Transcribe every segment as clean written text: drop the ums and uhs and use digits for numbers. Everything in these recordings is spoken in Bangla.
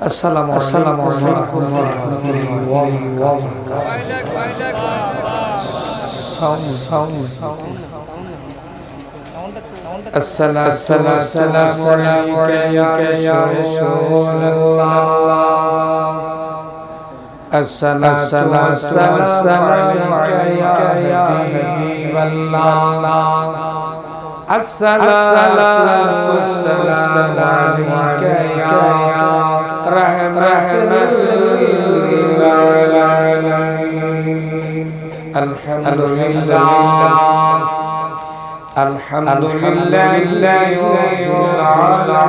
আসসালামু আলাইকুম ওয়া রাহমাতুল্লাহি ওয়া বারাকাতুহু। আসসালামু আলাইকা ইয়া রাসূলুল্লাহ। আসসালাতু ওয়াসসালামু আলাইকা ইয়া হাবিবাল্লাহ। আসসালাতু ওয়াসসালামু আলাইকা ইয়া রাহমাতুল লিল আলামিন। আলহামদুলিল্লাহি রাব্বিল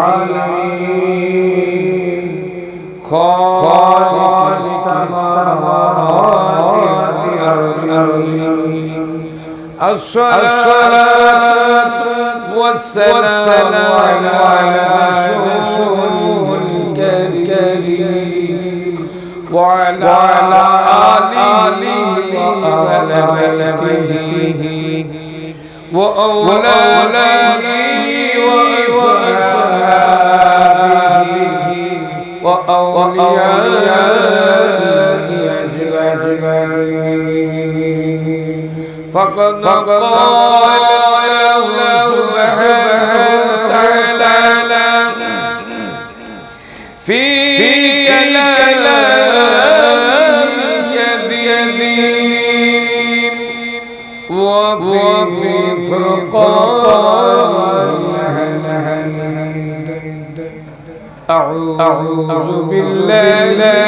আলামিন। খালিকিস সামাওয়াতি ওয়াল আরদি। الصلاة والسلام على رسول الكريم وعلى آله وصحبه وأولاده وأصحابه وأوليائه أجمعين. فقد قال سبحانه وتعالى في كلامه الكريم وفي فرقانه. أعوذ بالله من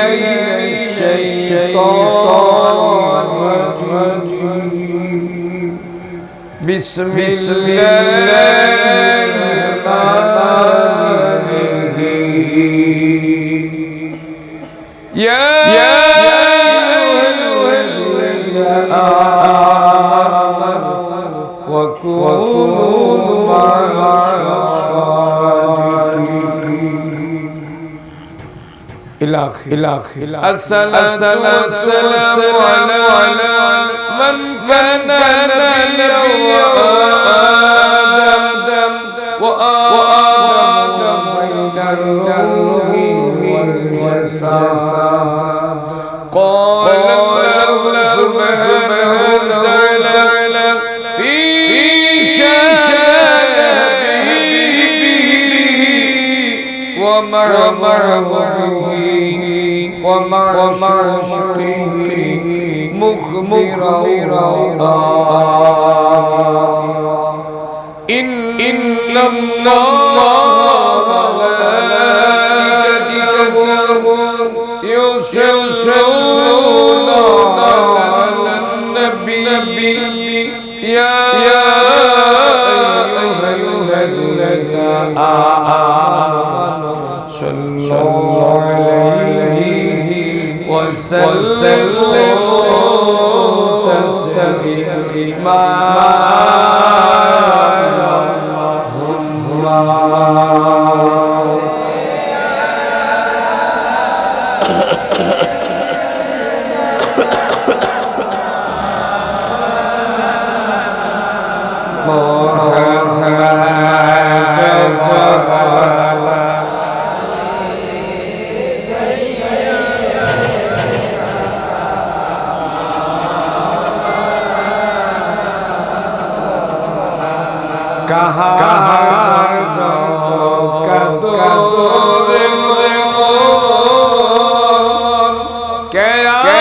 الشيطان الرجيم. بسم الله الرحمن الرحيم. يا أيها الذين آمنوا وكونوا مع الصادقين. إلى الصلاة والسلام على من كان نبيا وآدم بين الروح والجسد. قال الله سبحانه وتعالى في شأن حبيبه ومع شوقه مخبرا إن الله وملائكته يصلون على النبي يا أيها الذين آمنوا صلوا عليه وسلموا تسليما. কাহার কাদরে মন কে আছে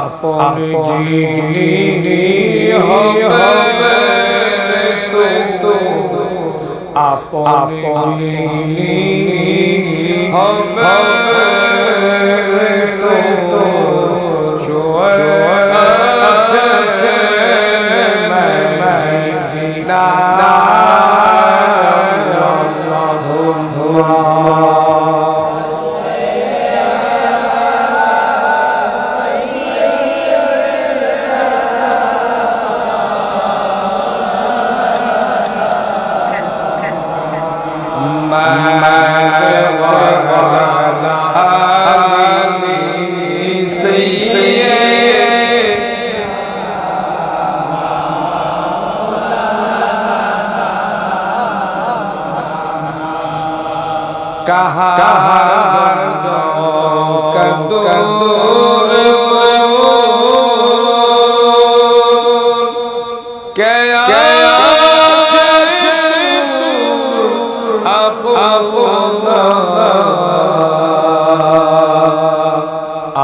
আপন যিনি হবে তো আপন যিনি হবে ما কাহার কদুর কে আছে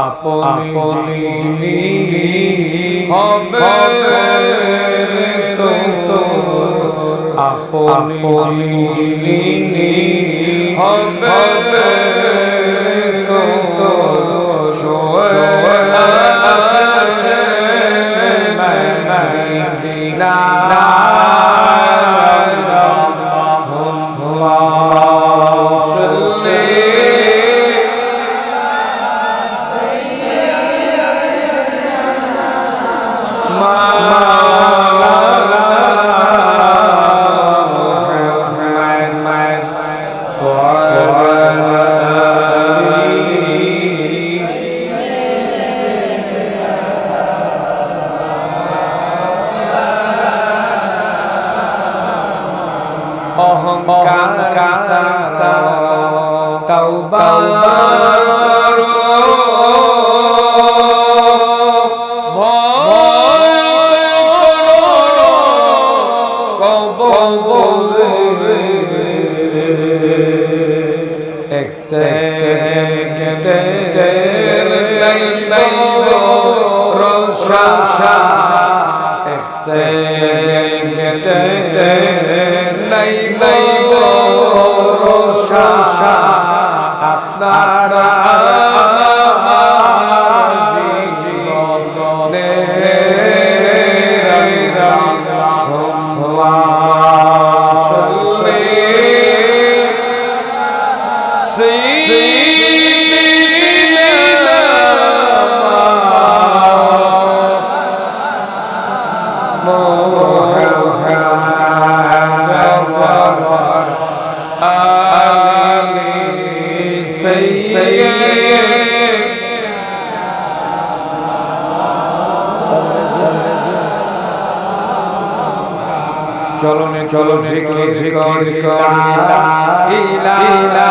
আপনি হবে তো আপনি হবে তো সোয়ে আছে মদিনা তওবা আপনারা জীবনে চলনে চলো জিকির করি লা ইলাহা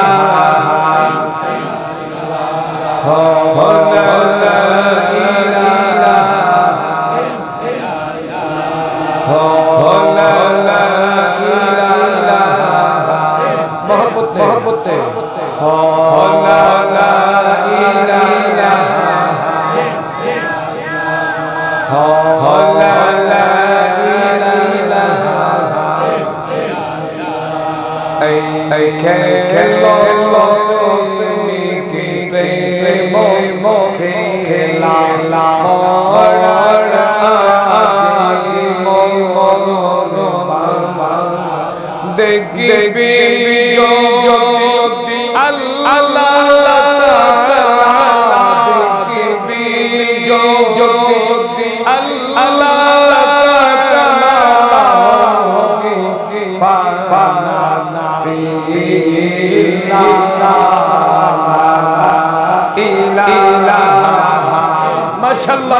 মোহব্বতে খেলো প্রেম খেলা দেখবি মাশাআল্লাহ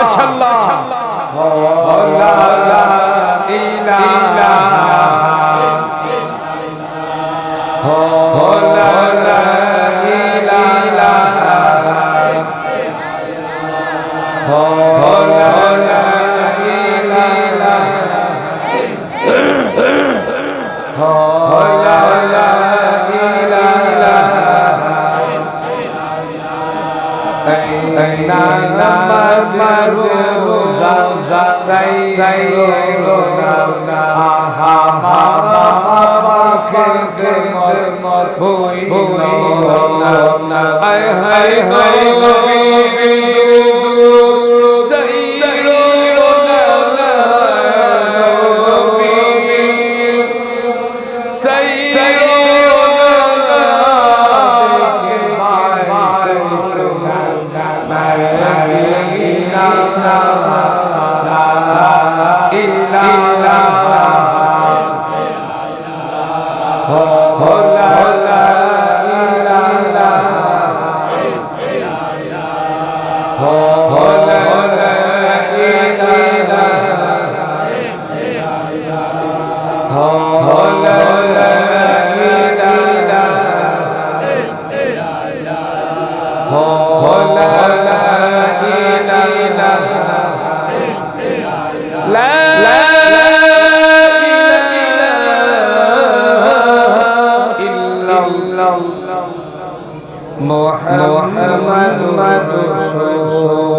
মুহাম্মাদুর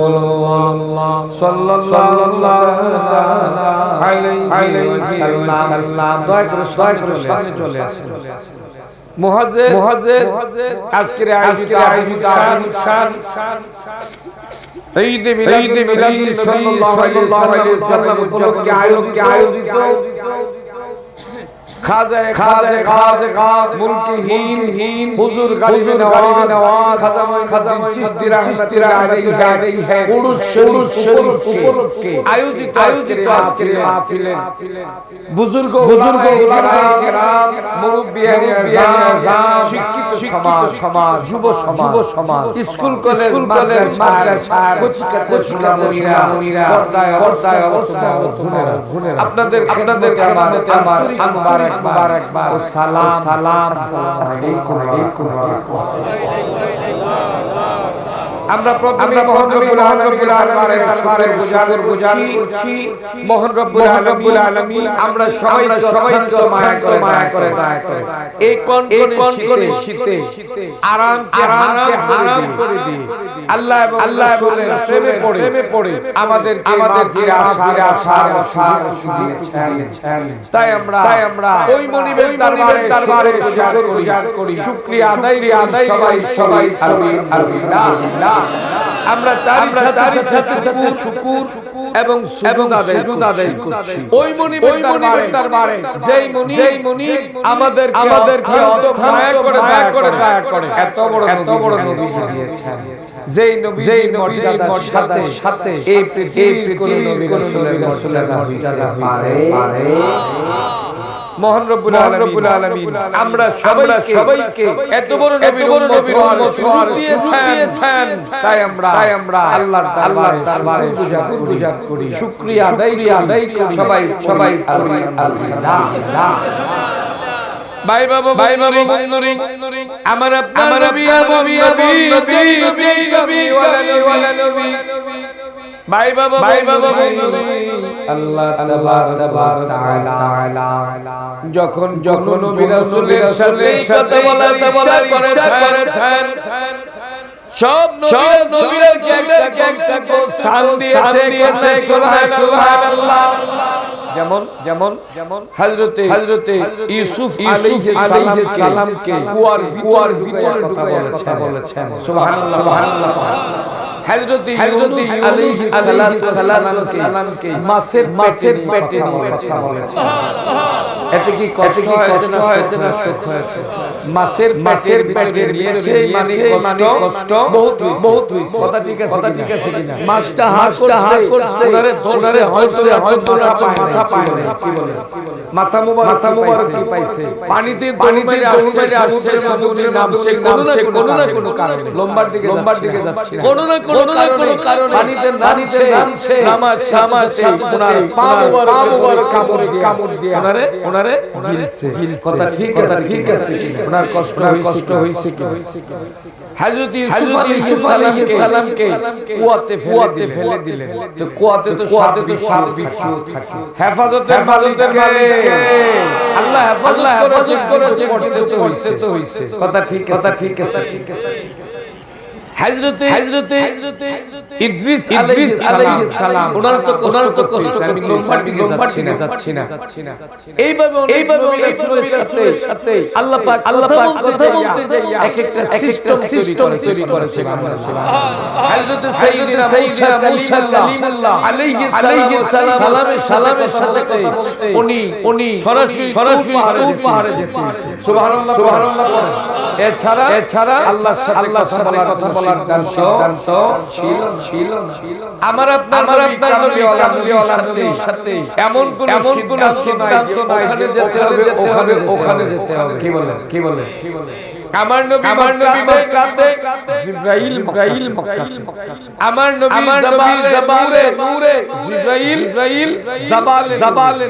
রাসূলুল্লাহ সাল্লাল্লাহু আলাইহি ওয়াসাল্লাম। দয়া করে সামনে চলে আসেন। মুহাজ্জির আজকের আয়োজিত ঈদ মিলাদ সাল্লাল্লাহু আলাইহি ওয়াসাল্লাম উপলক্ষে আয়োজিত খাজা মুলকিহীন হুজুর গালিবে নওয়াজ খাজা চিশতি রাহমাতুল্লাহ আলাইহি উরুস শরীফ উপলক্ষে আয়োজিত আজকের মাহফিলে বুজুর্গ উলামায়ে কেরাম মুরব্বিয়ানে আযম শিক্ষিত সমাজ যুব সমাজ স্কুল কলেজ মাদ্রাসার কচিকা মুনিরা পর্দায় আপনাদের খেদমতে আমার মুবারকবাদ সালাম আলাইকুম। আমরা প্রথমে মহান রব্বুল আলামিনের শুকর গুজার করছি। মহান রব্বুল আলামিন আমরা সবাইকে মায়া করে এই কনকনে শীতে আরামকে হারাম করে দিয়ে আল্লাহ এবং রাসূলের প্রেমে পড়ে আমাদেরকে আশার দিয়েছেন। তাই আমরা ওই মনিবের দরবারে শুকর গুজার করি, শুকরিয়া আদায় সবাই আলহামদুলিল্লাহ। আমরা তার সাথে শুকর এবং সুজুদ আদায় করছি ওই মনিবের দরবারে যেই মনিব আমাদেরকে মায়া করে দয়া করে এত বড় নবী দিয়েছেন। যেই নবীর মর্যাদার সাথে এই পৃথিবীর কোন নবী রাসূলের মর্যাদা পারে। মহান রব্বুল আলামিন আমরা সবাইকে এত বড় নবীর উম্মত দিয়েছেন। তাই আমরা আল্লাহর দরবারে গুজার করি, শুকরিয়া আদায় করি সবাই আলহামদুলিল্লাহ। ভাই বাবা মুনরি আমার নবী ওয়ালা নবী ভাই বাবা আল্লাহ তাআলা যখন নবী রাসূলের সাথে কথা বলা করেছেন সব নবীরা একটা স্থান দিয়েছে সুবহানাল্লাহ। যেমন হযরতে ইউসুফ আলাইহিস সালামকে কুয়ার ভিতরে কথা বলেছেন সুবহানাল্লাহ। হযরতে ইউনূস আলাইহিস সালামকে মাছের পেটে নিয়ে কথা বলেছেন। এতে কি কষ্ট হয়েছে না সুখ হয়েছে? মাছের পেটে নিয়েছে মানে কষ্ট বহুত হইছে। কথা ঠিক আছে কিনা? মাছটা হাস করছে ওনারে হয়তো মাথা পায় না। কি বলে? মাথা মুবারক কি পাইছে? পানিতে আসছে সমুদ্রের নামছে কোনো না কোনো কারণে লম্বার দিকে যাচ্ছে কোনো না কোনো কারণে পানিতে নামছে নামাজ ওনার পা মুবারক কামড় দিয়ে ওনারে গিলছে। কথা ঠিক আছে কিনা? ওনার কষ্ট হইছে কি? হযরত ইউসুফ আলাইহিস সালামকে কুয়াতে ফেলে দিলেন। তো কুয়াতে তো সাপ বিচ্ছু থাকে। হেফাজতের মালিককে আল্লাহ হেফাজত করেছেন পড়তে হইছে। কথা ঠিক আছে। হযরতে ইদ্রিস আলাইহিস সালাম ওনার তো কষ্ট আমি লম্বার দিকে যাচ্ছি না। এইভাবে রাসূলের সাথে আল্লাহ পাক কথা বলতে যাইয়া একটা সিস্টেম তৈরি করেছে। হযরতে সাইয়্যিদনা মুসা কালিমুল্লাহ আলাইহিস সালামের সাথে উনি সরাসরি পাহাড়ে যেতেন। সুবহানাল্লাহ এছাড়া আল্লাহর সাথে কথা বলার সিদ্ধান্ত ছিল। আমার আপনার নবীর সাথে এমন কোন সিদ্ধান্ত নাই ওখানে যেতে হবে। কি বলে? আমার নবী মক্কাতে জিবরাইল মক্কাতে আমার নবী জাবালে নূরে জিবরাইল জাবালে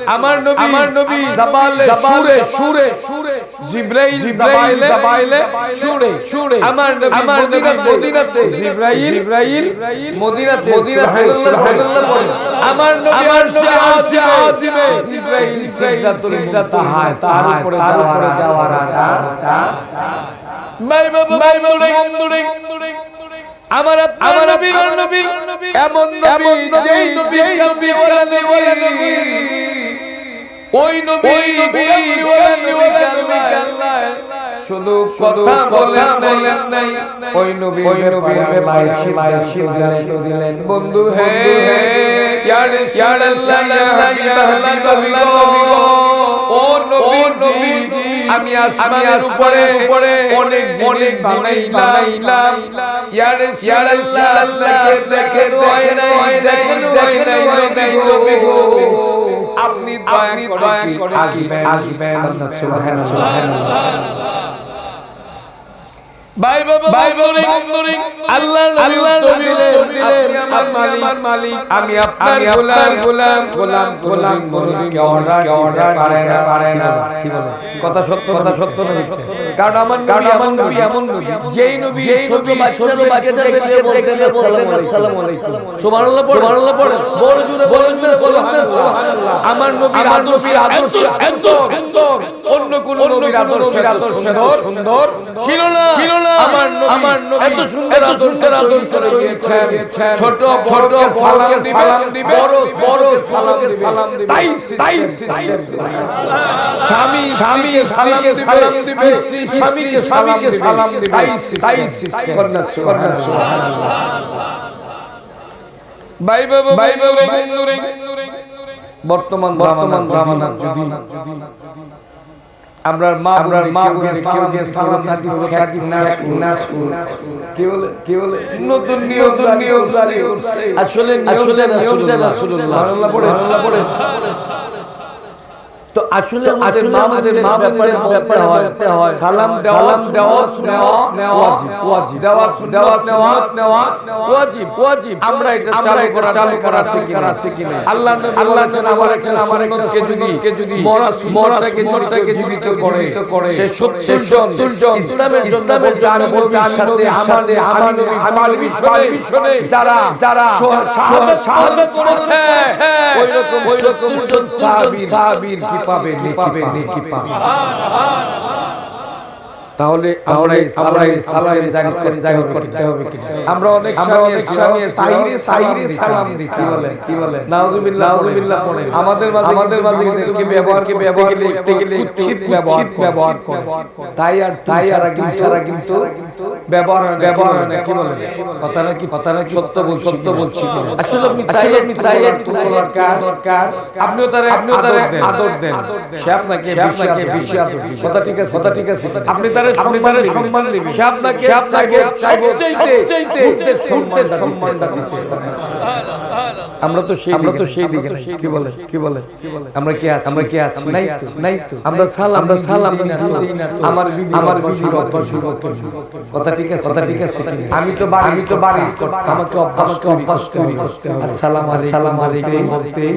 আমার নবী জাবালে সুরে জিবরাইল জাবালে সুরে আমার নবী মদিনাতে জিবরাইল মদিনাতে সুবহানাল্লাহ আমার নবী আরশে আজিমে জিবরাইল সিদরাতুল মুনতাহা তার উপরে যাওয়ার আমার নবী এমন নবী ওই নবী শুধু কথা বলেন নাই ওই নবী বাইশি দিলেন বন্ধু হে ইয়া রাসূলুল্লাহ ও নবী আমি আসমানের উপরে অনেক বানাইলাম ইয়া রাসূলুল্লাহ দেখে দয়া নাই নবী গো আপনি দয়া করে আসবেন সুবহানাল্লাহ ভাই বলে আল্লাহর নবী দিলেন আমার মালিক আমি আপনার গোলাম কে অর্ডার পারে না কি বলে কথা সত্য নবী কারণ আমার নবী এমন নবী যেই নবী ছোট বাচ্চাকে দেখলে বলতেন আসসালামু আলাইকুম সুবহানাল্লাহ পড়ে বড় জোরে সুবহানাল্লাহ আমার নবীর আদর্শ এত সুন্দর অন্য কোন নবীর আদর্শ সুন্দর ছিল না আমার নবী এত সুন্দর আদর্শ দিয়েছেন ছোট সালাম দিবে বড় সালাম দিবে তাই স্বামী সালাম দিবে স্বামীকে সালাম দিবে তাই করনা সুবহানাল্লাহ ভাই বর্তমান জামানা যদি আমরার মা বোনের সালাম থাকি কি বলে নতুন নিয়ম জারি করছে আসলে রাসূলুল্লাহ পড়ে তো আসলে আমাদের মা ব্যাপারে হয় সালাম দেওয়া ওয়াজিব আমরা এটা চালু করা শিখি না আল্লাহ আমার একটা যদি মরাকে জীবিত করে সে 70 জন ইসলামের সাথে আমার মিশনে যারা শাহাদাত করেছে ওই রকম 70 সাহাবীর কি পাবে নেকি পাবে তাহলে জাহির করতে হবে আমরা অনেক সময় সাইরে সালাম দিই কি বলে নাউজুবিল্লাহ পড়ে আমাদের মাঝে কিন্তু ব্যবহার করতে গেলে উচিত ব্যবহার করে তাই আর কিন্তু ব্যবহার হয় না কি বলে কথাটা সত্য বলছি আসলে আপনি তাই একটু দরকার আপনিও তারে আদর দেন সে আপনাকে বেশি আদর দিবে কথা ঠিক আছে আপনি তারে সম্মান দিবেন সে আপনাকে সবচেয়ে সম্মানটা দিতে আমরা তো সেই দিকে কি বলে আমরা কি আছি নাই তো আমরা সালাম দিই না আমার বিবির অভ্যাস কথা ঠিক আছে আমি তো বাড়ি আমাকে অভ্যাস তৈরি করতে হবে আসসালামু আলাইকুম বলতেই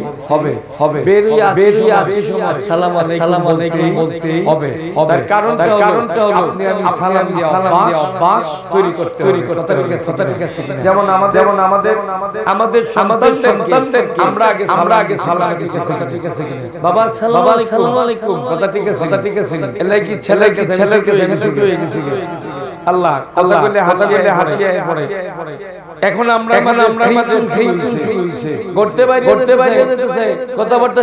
হবে বেরিয়ে আসি সময় আসসালামু আলাইকুম বলতেই হবে তার কারণটা হলো আপনি আমি সালাম দিয়ে অভ্যাস তৈরি করতে হবে কথা ঠিক আছে যেমন আমাদের সন্তানদেরকে আমরা আগে সালাম দিতে ঠিক আছে কিনা বাবা আসসালামু আলাইকুম কথা ঠিক আছে এলাই কি ছেলেকে হয়ে গেছে আল্লাহ বলে হাসিয়ে পড়ে এখন আমরা মাঝে শুরু হইছে করতে বাইরে যেতেছে কথাবার্তা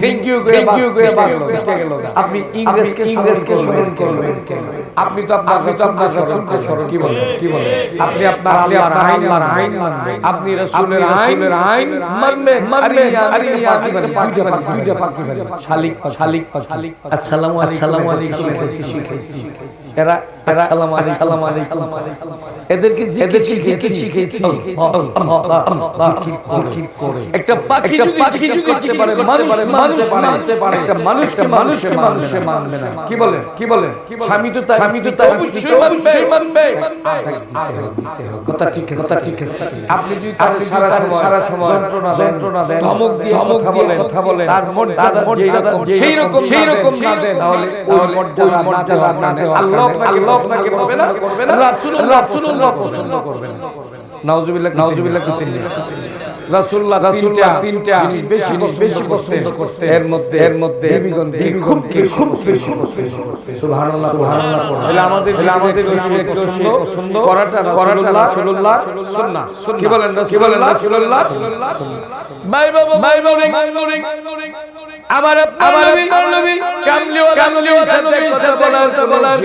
থ্যাংক ইউ করে গেল আপনি ইংরেজকে স্মরণ করবেন আপনি তো আপনার রাসূলকে স্মরণ কি বলেন আপনি আপনার আল্লাহর আইন মানবেন আপনি রাসূলের আইন মানবেন দুইটা পাখি শালিক আসসালামু আলাইকুম এরা আসসালামু আলাইকুম এদেরকে জিকির শিখেছি জিকির করে। একটা পাখি যদি করতে পারে মানুষ মানতে পারে, একটা মানুষকে মানবে না। কি বলেন স্বামী তো তার অবশ্যই মানবে। কথা ঠিক আছে। আপনি যদি সারা সময় যন্ত্রণা দেন, ধমক দিয়ে কথা বলেন, তার মর্যাদা সেই রকম না দেন, তাহলে ওই মর্যাদা না দেন, আল্লাহ আপনাকে পাবে না, রাসূলুল্লাহ পছন্দ করবেন। নাউজুবিল্লাহ রাসূলুল্লাহ তিনটা জিনিস বেশি পছন্দ করতেন। এর মধ্যে খুব বেশি সুবহানাল্লাহ তাহলে আমাদের পছন্দ করাটা রাসূলুল্লাহ সুন্নাহ। কি বলেন রাসূলুল্লাহ ভাই বাবা আমার নবী কামলিওয়ালা নবীর সাথে কথা বলার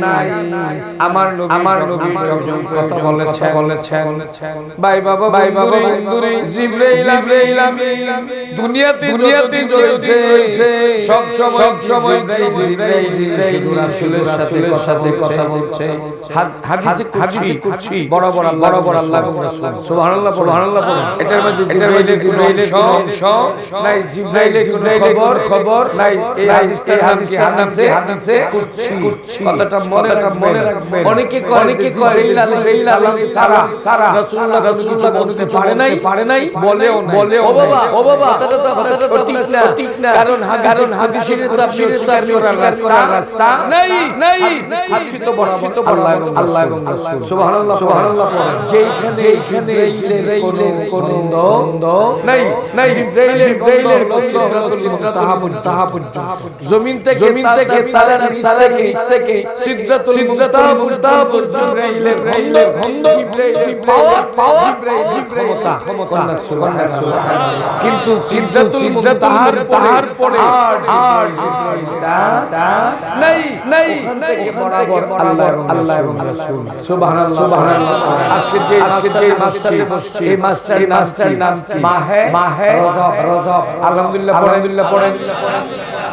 নাই। আমার নবী যখন কথা বলেছেন ভাই বাবা বন্ধুরে জিবরাইল আমিন দুনিয়াতে জ্বলছে, সব সময় জিবরাইল রাসূলের সাথে কথা বলছে। হাদিসে কুদসি বড় আল্লাহ সুবহানাল্লাহ এটার মধ্যে জিবরাইলের নাই, জিবরাইলের খবর নাই। এই হাদিসে কুদসি কথাটা মনে রাখবেন। অনেকে কয় সারা রাসূলুল্লাহ বলতে পারে নাই বলে ও বাবা কথাটা সঠিক না, কারণ হাদিসের তাফসীরে রাস্তা নাই। হাদিস তো বরাবর আল্লাহ এবং রাসূল সুবহানাল্লাহ যেখানে কোনো দ্বন্দ্ব নাই। জিবরাইলের জমিন থেকে সিদরাতুল মুনতাহা জিবরাইলের ক্ষমতা কিন্তু সিদরাতুল মুনতাহার পরে আর জিবরাইলটা নাই। বরাবর আল্লাহ এবং রাসূল সুবহানাল্লাহ। আজকে যে মাস্টারে বসছি, এই মাস্টার নাম কি? মাহে রজব। আলহামদুলিল্লাহ পড়েন।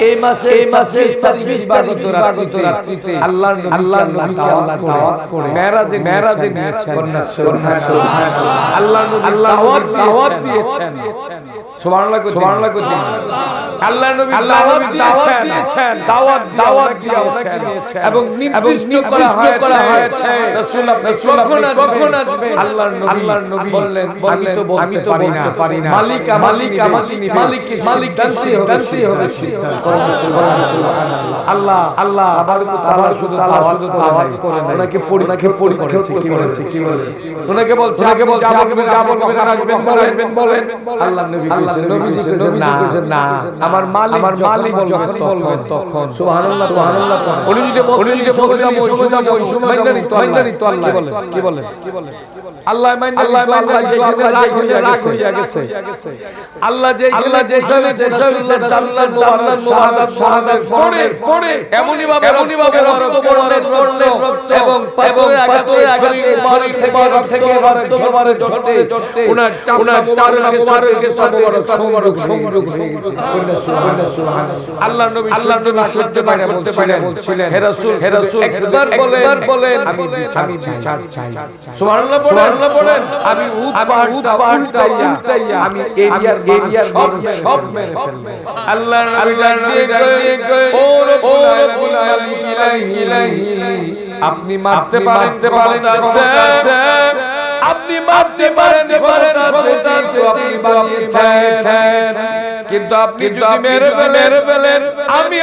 এই মাসে 26 ইবাদত রাত্রিতে আল্লাহর নবীকে আল্লাহ দাওয়াত করে মেরাজে নিয়েছেন। আল্লাহর নবী দাওয়াত দিয়েছেন। সুবহানাল্লাহ আল্লাহর নবী দাওয়াত দিয়েছেন এবং নির্দিষ্ট করা হয়েছে রাসূল কখন আসবেন। আল্লাহর নবী বললেন আমি তো বলতে পারি না, মালিক মালিককে হবে সিদ্ধান্ত। আল্লাহ তাআলা শুধু দাওয়াত করে না, ওনাকে পরীক্ষা করেছে। কি বলেছে? ওনাকে বলছে আসবেন বলেন। আল্লাহ নবী বলেছেন না, আমার মালিক যখন বলবেন তখন। সুবহানাল্লাহ উনি যদি বলেন ওই সময় তো আল্লাহ কি বলেন আল্লাহ রাগ হয়ে গেছে। আল্লাহ যে শাহাদাত পড়ে এমনই ভাবে রক্ত পড়লো এবং পাথরের আঘাতে শরীর থেকে রক্ত ঝরতে উনার চামড়া মুবারকের সাথে সংযোগ হয়ে গেছে। আল্লাহ নবী সহ্য করতে পারে বলছিলেন, হে রাসূল একবার বলেন আমি বিচার চাই। সুবহানাল্লাহ বলেন আমি উট পাহাড়টা উল্টাইয়া আমি এরিয়ার সব মেরে ফেলবো। আল্লাহর নবী দিয়ে ও রব্বুল আলামিন আপনি মারতে পারেন, আপনি মারতে পারেন, আপনি বানিয়েছেন, কিন্তু আপনি যদি মেরে ফেলেন আমি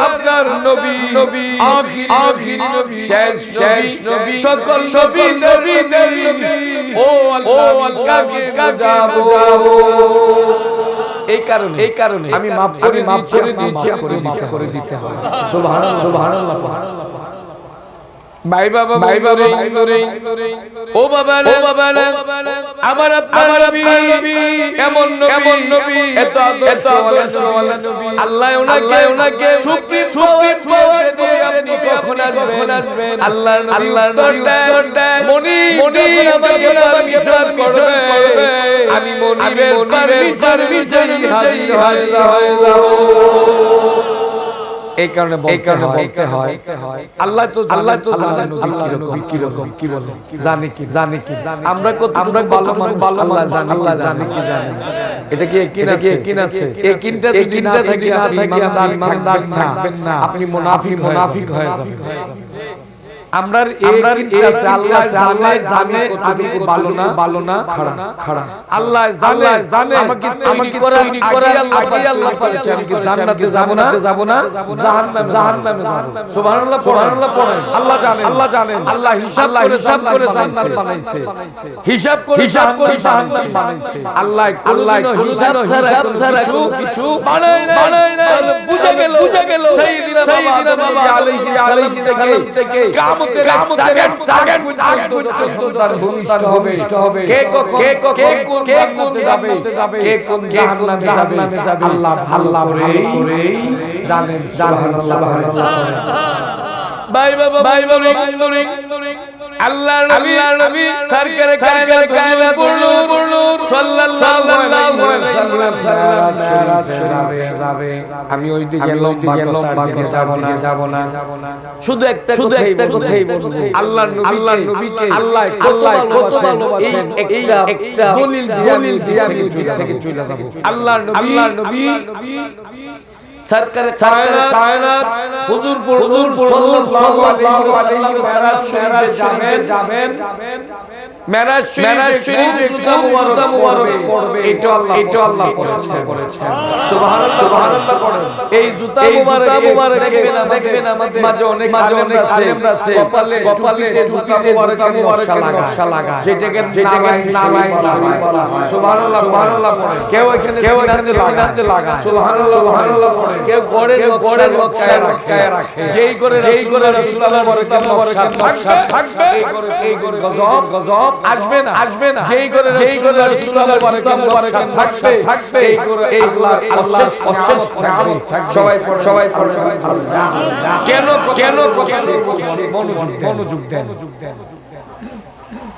আপনার নবী আখিরি নবী শেষ নবী সকল নবীদের নবী ও আল্লাহ কাকে বুঝাবো। এই কারণে আমি মাফ করে দিতে হয়। সুবহানাল্লাহ ভাই বাবা ভাই বাবা ও বাবা ও বাবা আমার আপনার নবী এমন নবী এত আদর্শওয়ালা নবী আল্লাহ ওনাকে সুপ্রিম পাওয়ার দিয়ে আপনি কখন আসবেন আল্লাহর নবী উত্তর দেন মনি আমাকে পারমিশন করবে আমি মনিবের পারমিশন নিয়ে হাজির হয়ে যাব এই কারণে বলতে হয় আল্লাহ তো জানেন নবী কি বলে জানে কি আমরা ভালো মানুষ আল্লাহ জানে কি জানেন এটা কি একিন আছে একিনটা থাকি না ইমানদার থাকবেন না আপনি মুনাফিক হয়ে যাবেন আমরার আছে আল্লাহ জানে কতটুকু ভালো না খারাপ আল্লাহ জানে আমাকে তৈরি করার আগে আল্লাহ করেছে আমি কি জান্নাতে যাব না জাহান্নামে যাব সুবহানাল্লাহ পড়েন আল্লাহ জানেন আল্লাহ হিসাব করে জান্নাত বানাইছে হিসাব করে জাহান্নাম বানাইছে আল্লাহ হিসাব ছাড়া কিছু বানায় না বুঝে গেল সাইয়্যিদিনা বাবা আলাইহিস সালাম থেকে সন্তান ভূমিষ্ঠ হবে কে কোন যাবে কে কোন জাহান্নামে যাবে আল্লাহ ভালো করে জানেন সুবহানাল্লাহ ভাই বাবা আল্লাহর নবী সরকারে কায়নাত সাল্লাল্লাহু আলাইহি ওয়াসাল্লাম আমি ওই দিকে লম্বা যাব না শুধু একটা কথাই বলবো আল্লাহর নবীকে আল্লাহ কত ভালোবাসেন একটা দলিল দিয়ে আমি থেকে চলে যাব আল্লাহর নবী সরকারে কায়নাত হুজুর সাল্লাল্লাহু আলাইহি ওয়াসাল্লাম যাবেন মেরাজ শরীফে জুতা মুবারক পড়বে এটা আল্লাহ করেছেন সুবহানাল্লাহ পড়েন এই জুতা মুবারক দেখবেন আমাদের মাঝে অনেক আলেম আছে কপালে জুতা মুবারক নকশা লাগা যেটাকে নালাই বলা হয় সুবহানাল্লাহ পড়েন কেউ এখানে সিনাতে লাগা সুবহানাল্লাহ পড়েন কেউ গড়ে নকশা রাখে যেই করে রাসূলুল্লাহ নকশা থাকবে এই করে গজব আসবে না যেই করে রাসূলুল্লাহ থাকবে এই করে অশেষ থাকবে সবাই কেন মনোযোগ দেন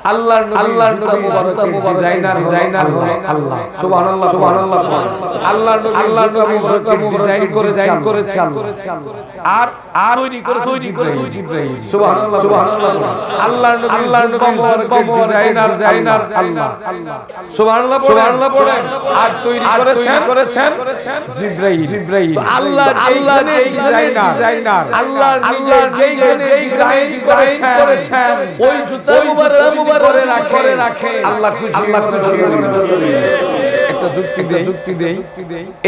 আল্লাহর নবী মুবারক ডিজাইনার আল্লাহ সুবহানাল্লাহ আল্লাহর নবী মুবারক করেছে আর তৈরি করেছে জিবরাইল সুবহানাল্লাহ আল্লাহর নবী মুবারক ডিজাইনার আল্লাহ সুবহানাল্লাহ পড়েন আর তৈরি করেছেন জিবরাইল আল্লাহ ডিজাইনার আল্লাহ যেইখানে ডিজাইন করেছেন ওই জুতা মুবারক করে রাখে আল্লাহ খুশি একটা যুক্তি দেই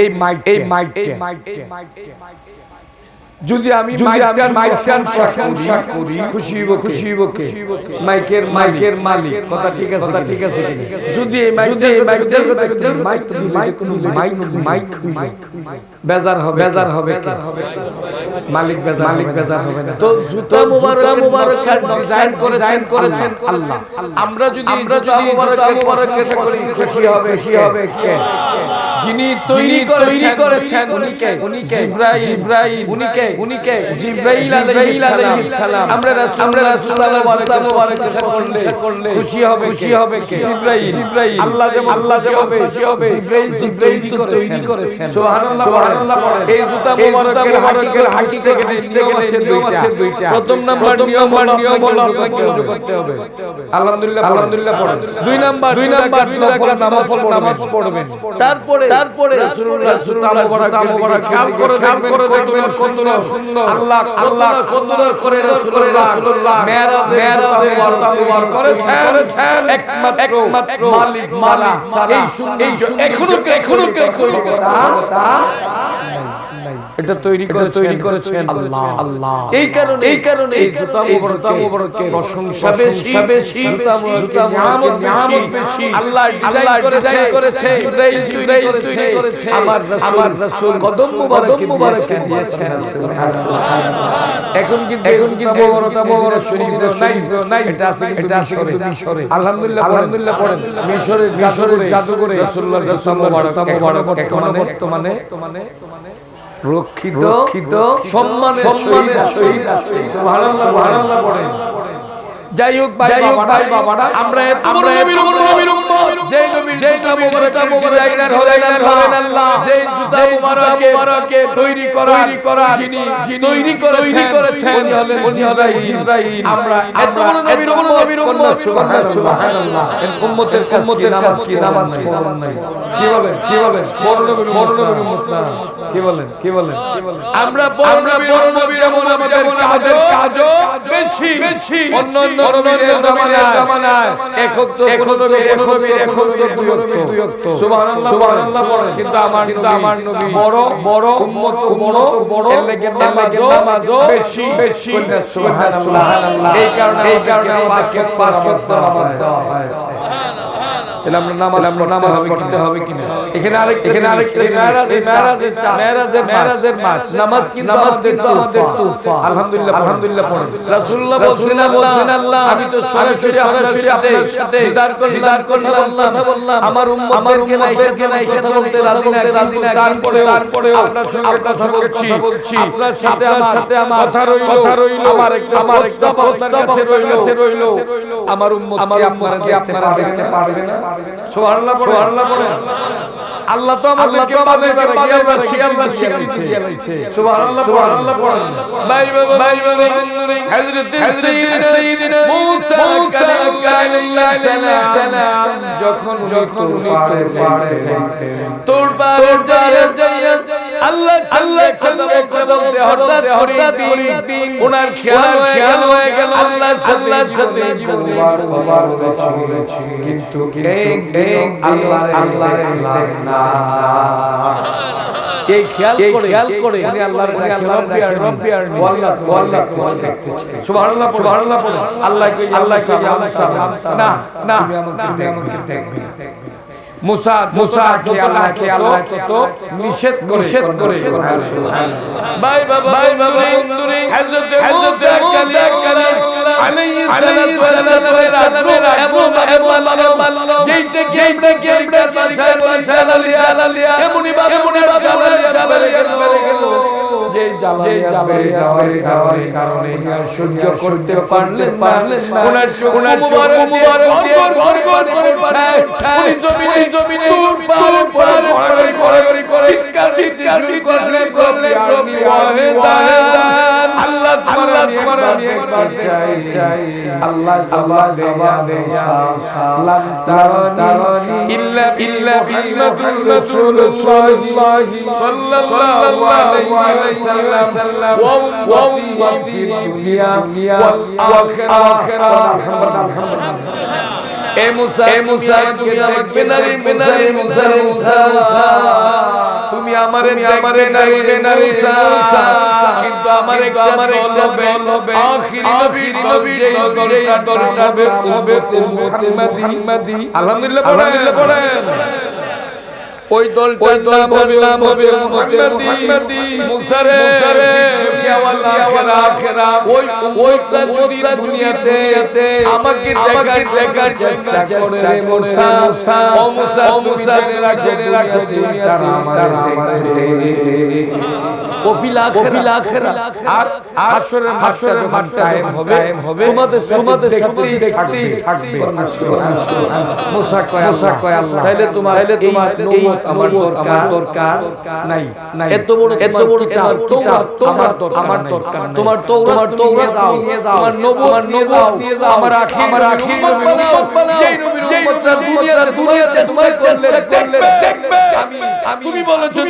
এই মাইকটা যদি আমি মাইকটার প্রশংসা করি খুশি হইব কে মাইকের মালিক কথা ঠিক আছে যদি এই মাইকটার কথা মাইক বেজার হবে কে মালিক বেজার হবে না তো জুতা মুবারক ডিজাইন করেছেন আল্লাহ আমরা যদি জুতা মুবারকের খুশি হবে কে যিনি তৈরি করেছেন উনিকে জিবরাইল আলাইহিস সালাম আমরা রাসূলুল্লাহ মুবারকের করলে খুশি হবে কে জিবরাইল আল্লাহ যেমন খুশি হবে জিবরাইল তো তৈরি করেছেন সুবহানাল্লাহ এই জুতা মুবারকের হাকিকতে নিয়ম আছে দুইটা প্রথম নাম্বার নিয়ম হলো আপনাকে করতে হবে আলহামদুলিল্লাহ পড়েন দুই নাম্বার নামাজ পড়বেন তারপরে রাসূলুল্লাহ জুতা মুবারক খেয়াল করে দেখবেন সুন্দর আল্লাহ সুন্দর করে রাসূলুল্লাহ মেরাজে জুতা মুবারক করেছেন একমাত্র মালিক এই এখনো কে কথা এটা তৈরি করেছেন আল্লাহ। এই কারণে এই জুতা মুবারককে প্রশংসা বেশি নিয়ামত বেশি আল্লাহ ডিজাইন করেছে জিবরাইল তৈরি করেছে আমার রাসূল কদম মুবারকে দিয়েছেন। সুবহানাল্লাহ। এখন কিন্তু মুবারক শরীফ নাই, এটা আছে মিশরে। আলহামদুলিল্লাহ পড়েন। মিশরের জাদুঘরে রাসূলুল্লাহ মুবারক এখনো বর্তমানে রক্ষিত সম্মানের সহিত আছে। সুবহানাল্লাহ পড়েন। যাই হোক ভাই বাবারা, আমরা নবীর উম্মত, যে নবীর জুতা মুবারক ডিজাইনার হলেন আল্লাহ, সেই জুতা মুবারকে তৈরি করা যিনি তৈরি করেছেন উনি হলেন জিবরাইল। আমরা এত বড় নবীর উম্মত, সুবহানাল্লাহ। উম্মতের কাজ কি নামাজ পড়া নাই? কি বলেন বড় নবীর উম্মত না? কি বলেন আমরা বড় নবীর এমন আমাদের কাজও বেশি অন্য নবীর জামানায় একক তো দুইক্ত। সুবহানাল্লাহ পড়েন। কিন্তু আমার নবী বড় উম্মত বড় এর লাগি নামাজও বেশি। সুবহানাল্লাহ। এই কারণে পাঁচ ওয়াক্ত নামাজ দেওয়া হয়েছে। তাহলে আমরা নামাজ পড়তে হবে কিনা? এখানে আরেকটা মেরাজের মাস। নামাজ কিন্তু আমাদের তুফা। আলহামদুলিল্লাহ পড়েন। রাসূলুল্লাহ বলছেন আল্লাহ, আমি তো সরাসরি আপনার সাথে দিদার করলাম, আমার উম্মতকে নাই কথা বলতে রাজি না। তারপরে আপনার সঙ্গে কথা বলছি। আপনার সাথে আমার কথা রইল। আমার একটা প্রস্তাব কাছে রইল। আমার উম্মতকে আপনারা দেখতে পারবে না? সুবহানাল্লাহ পড়েন। আল্লাহ তো আমাদেরকে স্বীকৃতি দিয়েছে। সুবহানাল্লাহ পড়েন। ভাই হযরত সাইয়্যিদিনা মূসা কালাইহিস সালাম যখন উনি পারে যাইতেন, তোর পারে যাইয়া আল্লাহ কথা বলতে হঠাৎ করে ওনার খেয়াল হয়ে গেল আল্লাহর সাথে জীবনে কিন্তু আল্লাহর না। এই খেয়াল করে উনি আল্লাহর রব্বিয়ার আল্লাহ দেখতে চায়। সুবহানাল্লাহ পড়ুন। আল্লাহকে না তুমি আমাকে দেখবে না। মুসা আল্লাহ তো নিষেধ করে। ভাই বাবা বন্ধুরে হযরত মুসা আলাইহিস সালামের এমন যেইটা গেমটার ভাষায় জালালিয়া এমনই জালালিয়া গেল। যে জালালিয়া বেড়ে যাওয়ার কারণে সহ্য করতে পারলেন না। ওনার চোখ মুবারক করে জমিনে চিৎকার করলে আল্লাহ তোমার নিয়ে একবার চাই। আল্লাহ জবাব দেয় লাম তারানি ইল্লা বিল্লাহির রাসূলুল্লাহ সাল্লাল্লাহু আলাইহি ওয়াসাল্লাম ওয়া উম্মতি দুনিয়া ওয়াল আখিরাহ। আলহামদুলিল্লাহ। এ মুসা তুমি আমাকে বেনারে মুসা তুমি আমারে মুসা, কিন্তু আমার আখিরি নবী দলটা হবে মুহাম্মাদি। আলহামদুলিল্লাহ পড়েন। ওই দলটার নাম হবে মুহাম্মাদি। মুসারে ওই যদি দুনিয়াতে আমাকে দেখার চেষ্টা করে রে মুসা তুমি জেনে রাখো দুনিয়াতে আমারে দেখবে। ওফিল আখিরা আর হাসরের যখন টাইম হবে তোমাদের দেখতেই থাকবে। মুসা কয় আল্লাহ তাইলে তোমার নবুয়ত আমার দরকার নাই। এত বড় কিতাব আমার দরকার নাই। তোমার তওরাত নিয়ে যাও, আমার নবুয়ত নিয়ে যাও, আমার আখির যেই নবীর উম্মতরা দুনিয়াতে চেষ্টা করলে দেখবে। তুমি বলেছো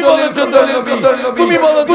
নবী, তুমি বলেছো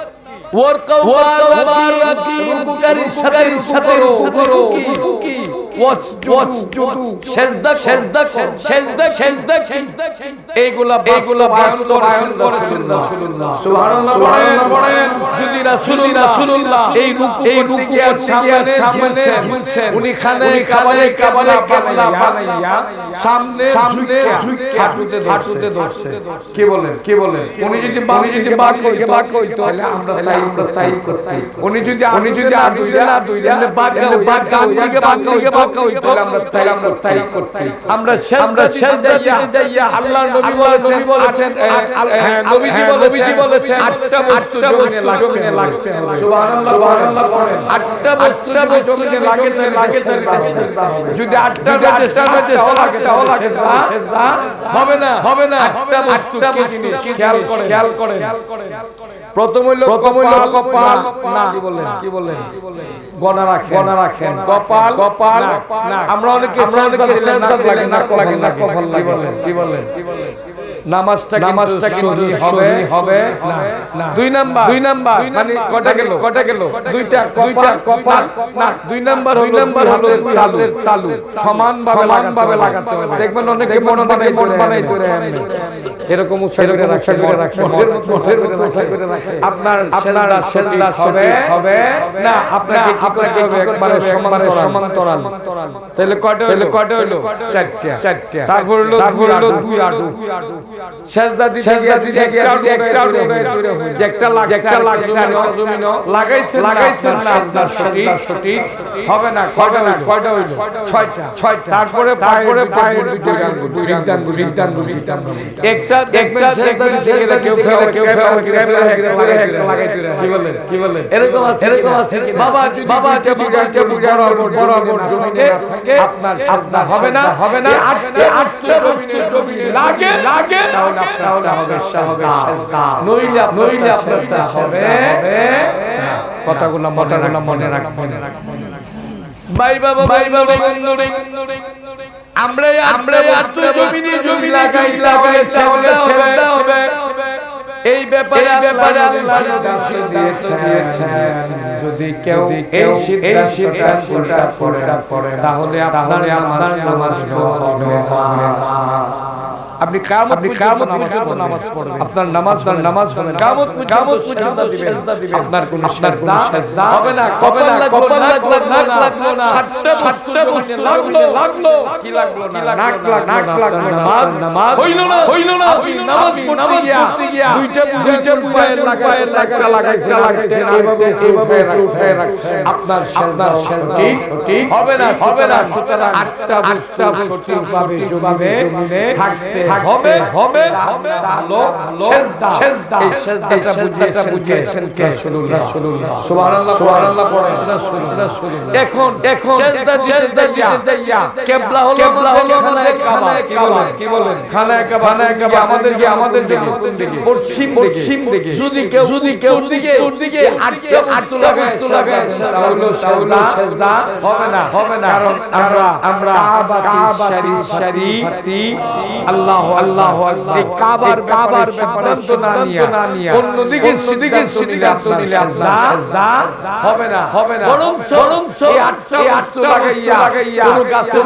রুকুকারীর সাথে রুকুকি ওয়াসজুদু সিজদা এইগুলা বাস্তবায়ন করেছেন রাসূলুল্লাহ। সুবহানাল্লাহ বলেন। যদি রাসূলুল্লাহ এই রুকুর সামনে ঝুঁকছেন, উনি কাবালা বানাইয়া সামনে হাঁটুতে ধরছে। কি বলেন? উনি যদি বাক হইতো তাহলে আমরা তাই করতাম। উনি যদি না দুইরা বাক হইতো আমরা তাই করতাম। আমরা সেজদা যাইয়া আল্লাহর নবী বলেছেন নবীজি বলেছেন আটটা বস্তু জমিনে লাগতে হবে। সুবহানাল্লাহ বলেন। আটটা বস্তু জমিনে লাগে সেজদা হবে। যদি আটটা লাগে সেজদা হবে না। আটটা বস্তু খেয়াল করেন। প্রথম হইল কপাল। না কি বলেন? গণা রাখেন। কপাল না। আমরা অনেকে সেজদা লাগে না কপাল লাগে। কি বলেন? নামাজটা সহি হবে না। দুই নাম্বার মানে কটা গেল? দুইটা কপাল না। দুই নাম্বার হলো দুই হাতের তালু সমানভাবে লাগাতে হবে। দেখবেন অনেকে মন বানাই ধরে এরকম উৎসাহ করে রাখে। আপনার সেজদা হবে না। আপনাকে একবারে সমান্তরাল। তাহলে কয়টা হইলো? চারটা। তারপর হলো দুই হাঁটু। সেজদা দিতে গিয়ে একটা লাগছে লাগাইছেন না। আপনার সঠিক হবে না। কয়টা হইলো? ছয়টা। তারপরে পায়ের দুইটা রিংটাঙ্গু একটা দেখবেন সেজদা কেউ লাগাইতে কি বলেন? এরকম আছে বাবা যদি বরাবর জমিনে আপনার সেজদা হবে না। আটটা বস্তু জমিনে লাগে তাহলে হবে সেজদা। নইলে আপনারটা হবে কথাগুলো মনে রাখবেন। ভাই বাবা আমরা জমি লাগাই সেজদা হবে। এই ব্যাপারে আল্লাহ দিয়েছেন। যদি কেউ এই সিদ্ধান্তটা করে তাহলে আপনার নামাজ হবে না। আপনি কিয়ামত পর্যন্ত নামাজ পড়বেন। আপনার নামাজ হবে না। কিয়ামত পর্যন্ত সেজদা দিবেন। আপনার কোনো সেজদা হবে না। কপাল লাগলো না। সাতটা বস্তু লাগলো। কি লাগলো না? নাক লাগলো না। নামাজ হইল না। নামাজ পড়তে গিয়া দুইটা পায়ের লাগাইছেন এইভাবে রাখছেন। আপনার সেজদা সঠিক হবে না। সুতরাং আটটা বস্তু সঠিকভাবে জমিনে থাকতে হবে ভালো সেজদা। এই সেজদাটা বুঝিয়েছেন কে? রাসূলুল্লাহ। সুবহানাল্লাহ পড়েন। রাসূলুল্লাহ। এখন সেজদা যাইয়া কিবলা হলো খানায়ে কাবা। কি বলেন? খানায়ে কাবা আমাদের জন্য কোন দিকে? পশ্চিম দিকে। যদি কেউ দিকে আটটা বস্তু লাগায় তাহলে সেজদা হবে না। কারণ আমরা কাবা শরীফতি আল্লাহ এই কাবার ব্যাপারে না নিয়া অন্যদিকে সিদ্ধান্ত নিলে সেজদা হবে না। বরং এই আটটা বস্তু লাগাইয়া কোন গাছের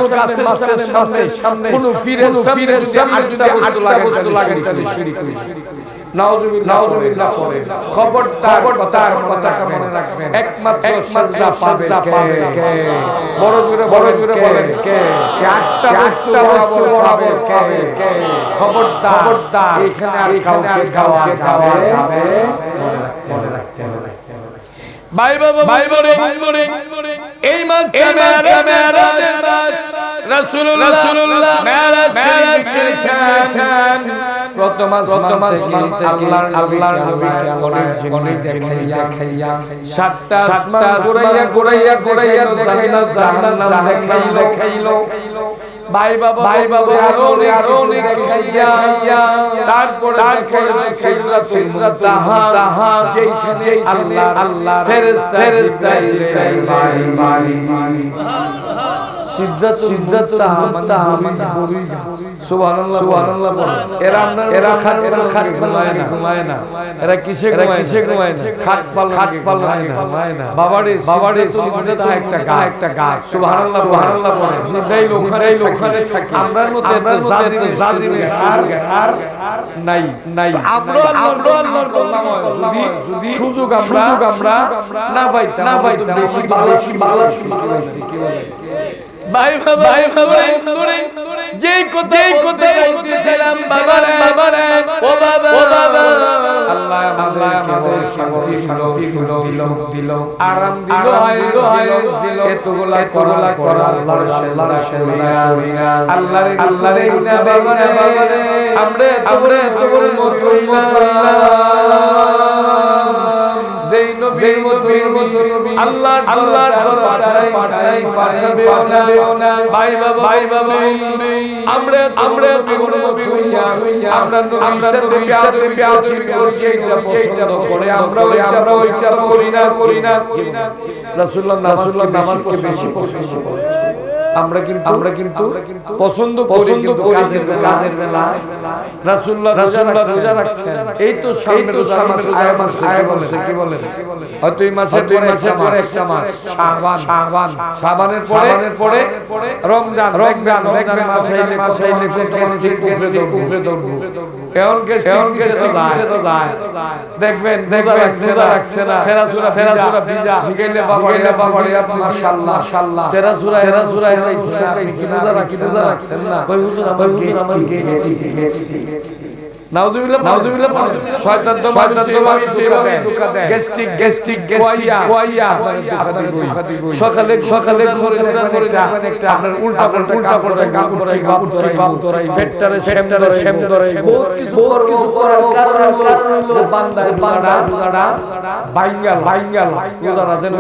সামনে কোন ফিরের আটটা বস্তু লাগাই তাহলে শিরক হইছে। নাউজুবিল্লাহ পড়ে। খবরদার কথা মনে রাখবেন। একমাত্র সেজদা পাবে কে? বড় জোরে বলেন কে? আটটা বস্তু বরাবর পাবে কে? খবরদার এখানে আর কাউকে যাবে মনে রাখতে হবে। ভাই বাবা এই মাস রাসূলুল্লাহ মেরাজ করেছেন। প্রথম আসমান থেকে আল্লাহর নবীকে অনেক দেখাইয়া সাতটা আসমান ঘুরাইয়া দেখাইলো, জাহান্নাম দেখাইলো। ভাই বাবা আরো দেখাইয়া তারপরে সিদরাতুল মুনতাহা যেখানে আল্লাহ ফেরেশতা বাড়ি সিদ্ধাতুল সুবহানাল্লাহ সুবহানাল্লাহ এরা খাট ঘুমায় না এরা কিসে ঘুমায় না খাট পাল ঘুমায় না বাবারে সিদ্ধাতুল একটা গাছ সুবহানাল্লাহ সুবহানাল্লাহ বলে জিব্রাইল ওখানে থাকে আমরার মতো জাদিনের হার নাই আমরা আল্লাহর যদি সুযোগ আমরা না পাইতাম বেশি ভালো কি বলে ভাই যেই কথা বলতেছিলাম বাবা ও বাবা আল্লাহ আমাদের শান্তি দিল আরাম দিল আয়েশ দিল এতগুলা করা আল্লাহর এই না বাবা আমরা এতগুলো মতই না যেই নবীর মতো আল্লাহ পাঠাই পাঠাবেও না ভাই বাবা আমরা নবী হইয়া আমরা নবীর সাথে বিয়াদবি করছি এটা পছন্দ করে আমরা ওইটা করি না রাসূলুল্লাহ নামাজকে বেশি পছন্দ করি আমরা কিন্তু পছন্দ করি কাজের বেলা রাসূলুল্লাহ রোজা রাখছেন এই তো সামনে মাস কি বলে হয়তো এই মাসের পরে একটা মাস শাবানের পরে রমজান দেখবেন মাসাইলে কুফরে দৌড় এখন তো যায় দেখবেন রাখছে না সেরা বিজা জিগাইলে বাবারে আপনি মাশাআল্লাহ সেরা সূরা রোজা রাখছেন না কই হুজুর আমার গেছি নাউযুবিল্লাহ শয়তান তো ধোঁকা দেয় গ্যাস্ট্রিক কোয়াইয়া সকালে একটা আপনার উল্টা পাল্টা কাম করাই পেটটারে শেম ধরে বহুত কিছু করার কারণ হলো বান্দাটা বাইঙ্গাল রোজারা যেন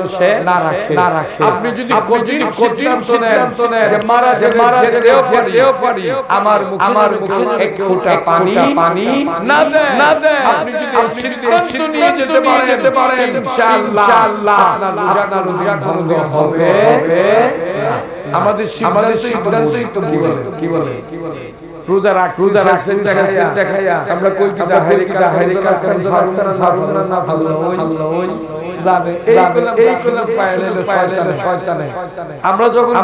সে না রাখে আপনি যদি কঠিন সিদ্ধান্ত নেন যে মারা যেও পারি আমার মুখে এক ফোঁটা পানি না দেয় আপনি যদি সিদ্ধান্ত নিয়ে যেতে পারেন ইনশাআল্লাহ আপনার রোজা ভঙ্গ হবে আমাদের সিদ্ধান্তই তো কি বলে রোজা রাখছেন দেখাইয়া আমরা কই কি হারিকা ফারুনা না ফারুনা ওই জানে এই কলম পাইলে শয়তানে আমরা যখন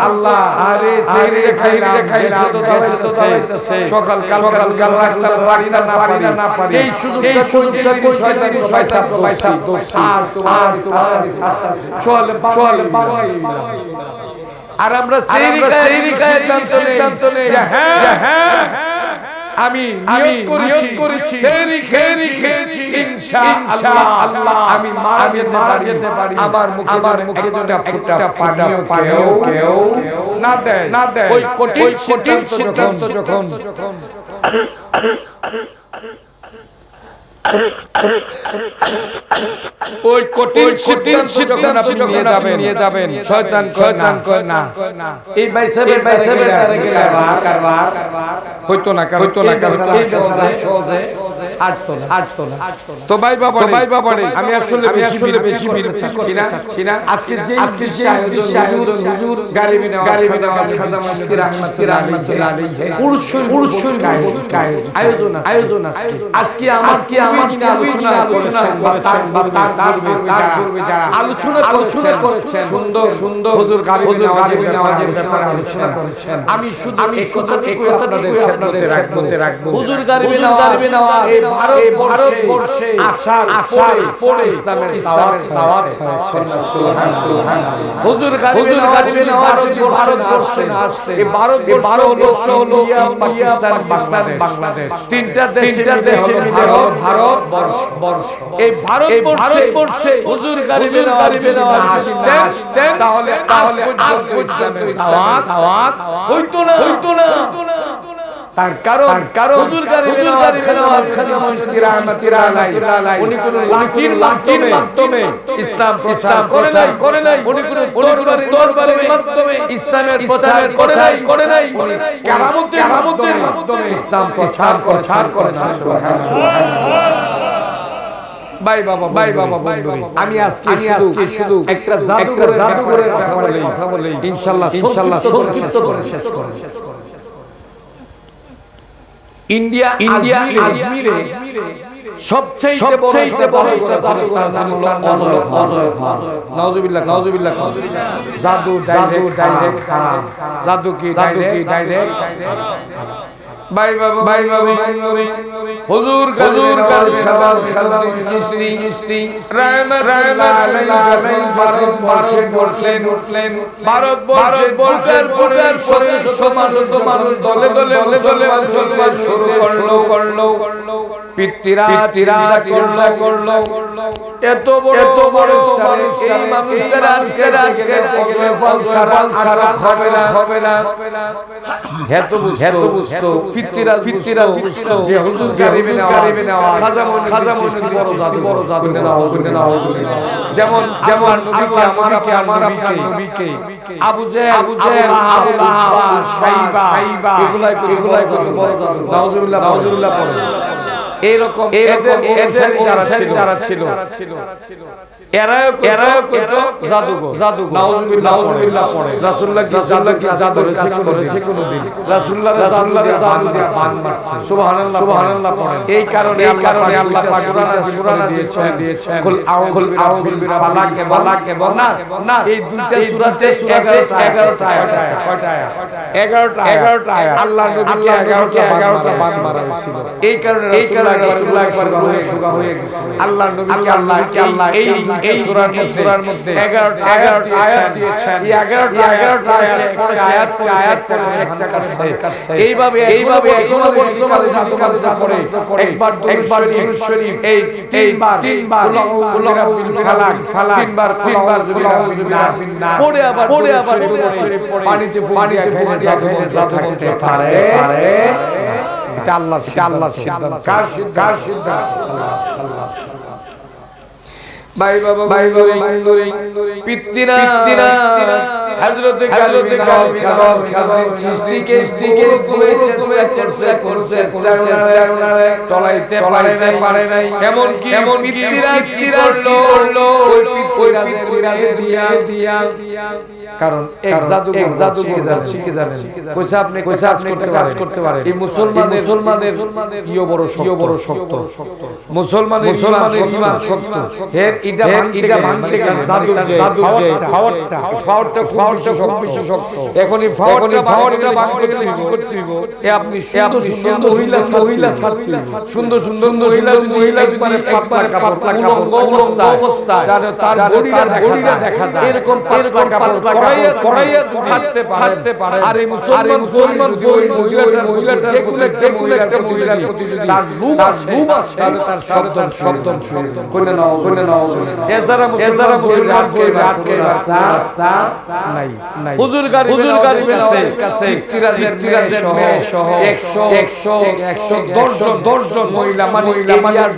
আল্লাহ আরে সেরে খাই না তো চালাইতেছে সকাল রাখতে পারি না এই সুযোগটা শয়তানি শয়তান দোষ সোয়াল আর আমরা সেই সিদ্ধান্ত নেই হ্যাঁ আমি নিয়ত করেছি সেরি খেয়েছি ইনশাআল্লাহ আমি মারা যেতে পারি আমার মুখে একটা ফোঁটা কেউ না দেয় ওই কঠিন সিদ্ধান্ত যখন ওই কঠিন সিদ্ধান্ত যখন নিয়ে যাবেন শয়তান কয় না এই বাইসাবের কারবার হইতো না এই বেচারা সহজে ছাড়তো না তো ভাই বাবা আমি আসলে বেশি চাচ্ছি না আজকে যে হুজুর গারিবি নওয়াজ খাজা মুফতি রাহমাতুল্লাহ আলাইহি উরসুল আয়োজন আজকে আমার আলোচনা করেছেন সুন্দর হুজুর গারিবি নওয়াজের ব্যাপারে আলোচনা করেছেন আমি শুধু এই কথাটুকু আপনাদের রাখবো হুজুর গারিবি নওয়াজ এই ভারতবর্ষে আসার পরে ইসলামের দাওয়াত হয়েছে সুবহানাল্লাহ হুজুর গারিবি নওয়াজ ভারতবর্ষে আসছে এই ভারতবর্ষ হলো পাকিস্তান বাংলাদেশ তিনটা দেশে ভারতবর্ষ এই ভারতবর্ষে হুজুর গারিবি নওয়াজ আসতেন তাহলে আজ পর্যন্ত দাওয়াত হইতো না তার কারণ হুজুর গারিবি নওয়াজ খাজা মুফতি রাহমাতুল্লাহ আলাইহি উনি কোন লাঠির মাধ্যমে ইসলাম প্রচার করে নাই উনি কোন তরবারির মাধ্যমে ইসলামের প্রচার করে নাই উনি কেরামতের মাধ্যমে ইসলাম প্রচার করে সুবহানাল্লাহ ভাই বাবা বন্ধুরে আমি আজকে শুধু একটা জাদুঘরের কথা বলি ইনশাআল্লাহ সংক্ষিপ্ত করে শেষ করব। ইন্ডিয়া আজমিরে সবচেয়ে বড় জাদুঘর নাম হলো অজয় ফার্ম। নাউজুবিল্লাহ জাদু ডাইরেক্ট হারাম। জাদু কি ডাইরেক্ট ভাই বাবা হুজুর খাওয়াজ চিশতি ভারতবর্ষের মানুষ দলে শুরু করলো পিতৃরা করলো এত বড় মানুষ এই মানুষদের আজকে হবে না এত বুঝতো পিতৃরা বুঝতো যে হুজুর গারিবে নেওয়া খাজামনি বড় জাদু না যেমন নবীকে আমার নবীকে আবু জেহেল সাইবা এগুলাই কত বড় জাদু। নাউজুবিল্লাহ পড়ে এরকম যারা ছিল এরাও করতো জাদু নাউজুবিল্লাহ পড়ে। রাসূলুল্লাহ কি জাদু করেছে কোনদিন? রাসূলুল্লাহ জাদু দিয়ে বান মারছে। সুবহানাল্লাহ পড়ে। এই কারণে আল্লাহ পাক সূরা দিয়েছেন কুল আউযু বিরাব্বিল ফালাক এবং নাস। এই দুইটা সূরাতে 11টা আয়াত। কয়টা আয়াত? 11টা আয়াত। আল্লাহর নবীকে 11টা বান মারা হয়েছিল। এই কারণে রাসূলুল্লাহ একবার সুগা হয়ে গেছে। আল্লাহর নবীকে আল্লাহ এই সূরার মধ্যে 11টা আয়াত দিয়েছেন। এই 11টা আয়াত পড়ে একটা কাটছে। এইভাবে এখনো বর্তমানে জাদুকার পড়ে একবার দুরূদ শরীফ এই তিনবার ফালাক তিনবার পড়ে আবার দুরূদ শরীফ পানিতে খাইলে জাদু করতে পারে। এটা আল্লাহর সিদ্ধান্ত। কার সিদ্ধান্ত? আল্লাহ। ভাই বাবা পিতৃরা হযরত খাওয়াজ চিশতিকে চেষ্টা করছে টলাইতে পারে নাই। এমন কি পিতৃরা করলো ওই পিতৃরা দিয়া কারণ এক জাদুঘর যাচ্ছে কি জানেন? কইছে আপনি কাজ করতে পারেন। এই মুসলমানের ইও বড় শক্ত মুসলমানের ঈমান শক্ত। এর ইটা ভাঙতে গেলে পাওয়ারটা খুব বেশি শক্ত। এখনই পাওয়ারটা ভাঙতে হইব এ আপনি সুন্দর মহিলা ছাড়তে সুন্দর মহিলা যদি পাতলা কাপড় অবস্থায় তার বডিটা দেখা যায় এরকম পড়াইয়া ছাড়তে পারে। আর এই মুসলমান মহিলাটার একটা মহিলার প্রতি যদি তার রূপ আছে তার শব্দ শুনে নাও এজারা রাতকে রাস্তা নাই। হুজুর গারিবের কাছে পিতৃরাজের মেয়ে সহ 110 জন মহিলা মানে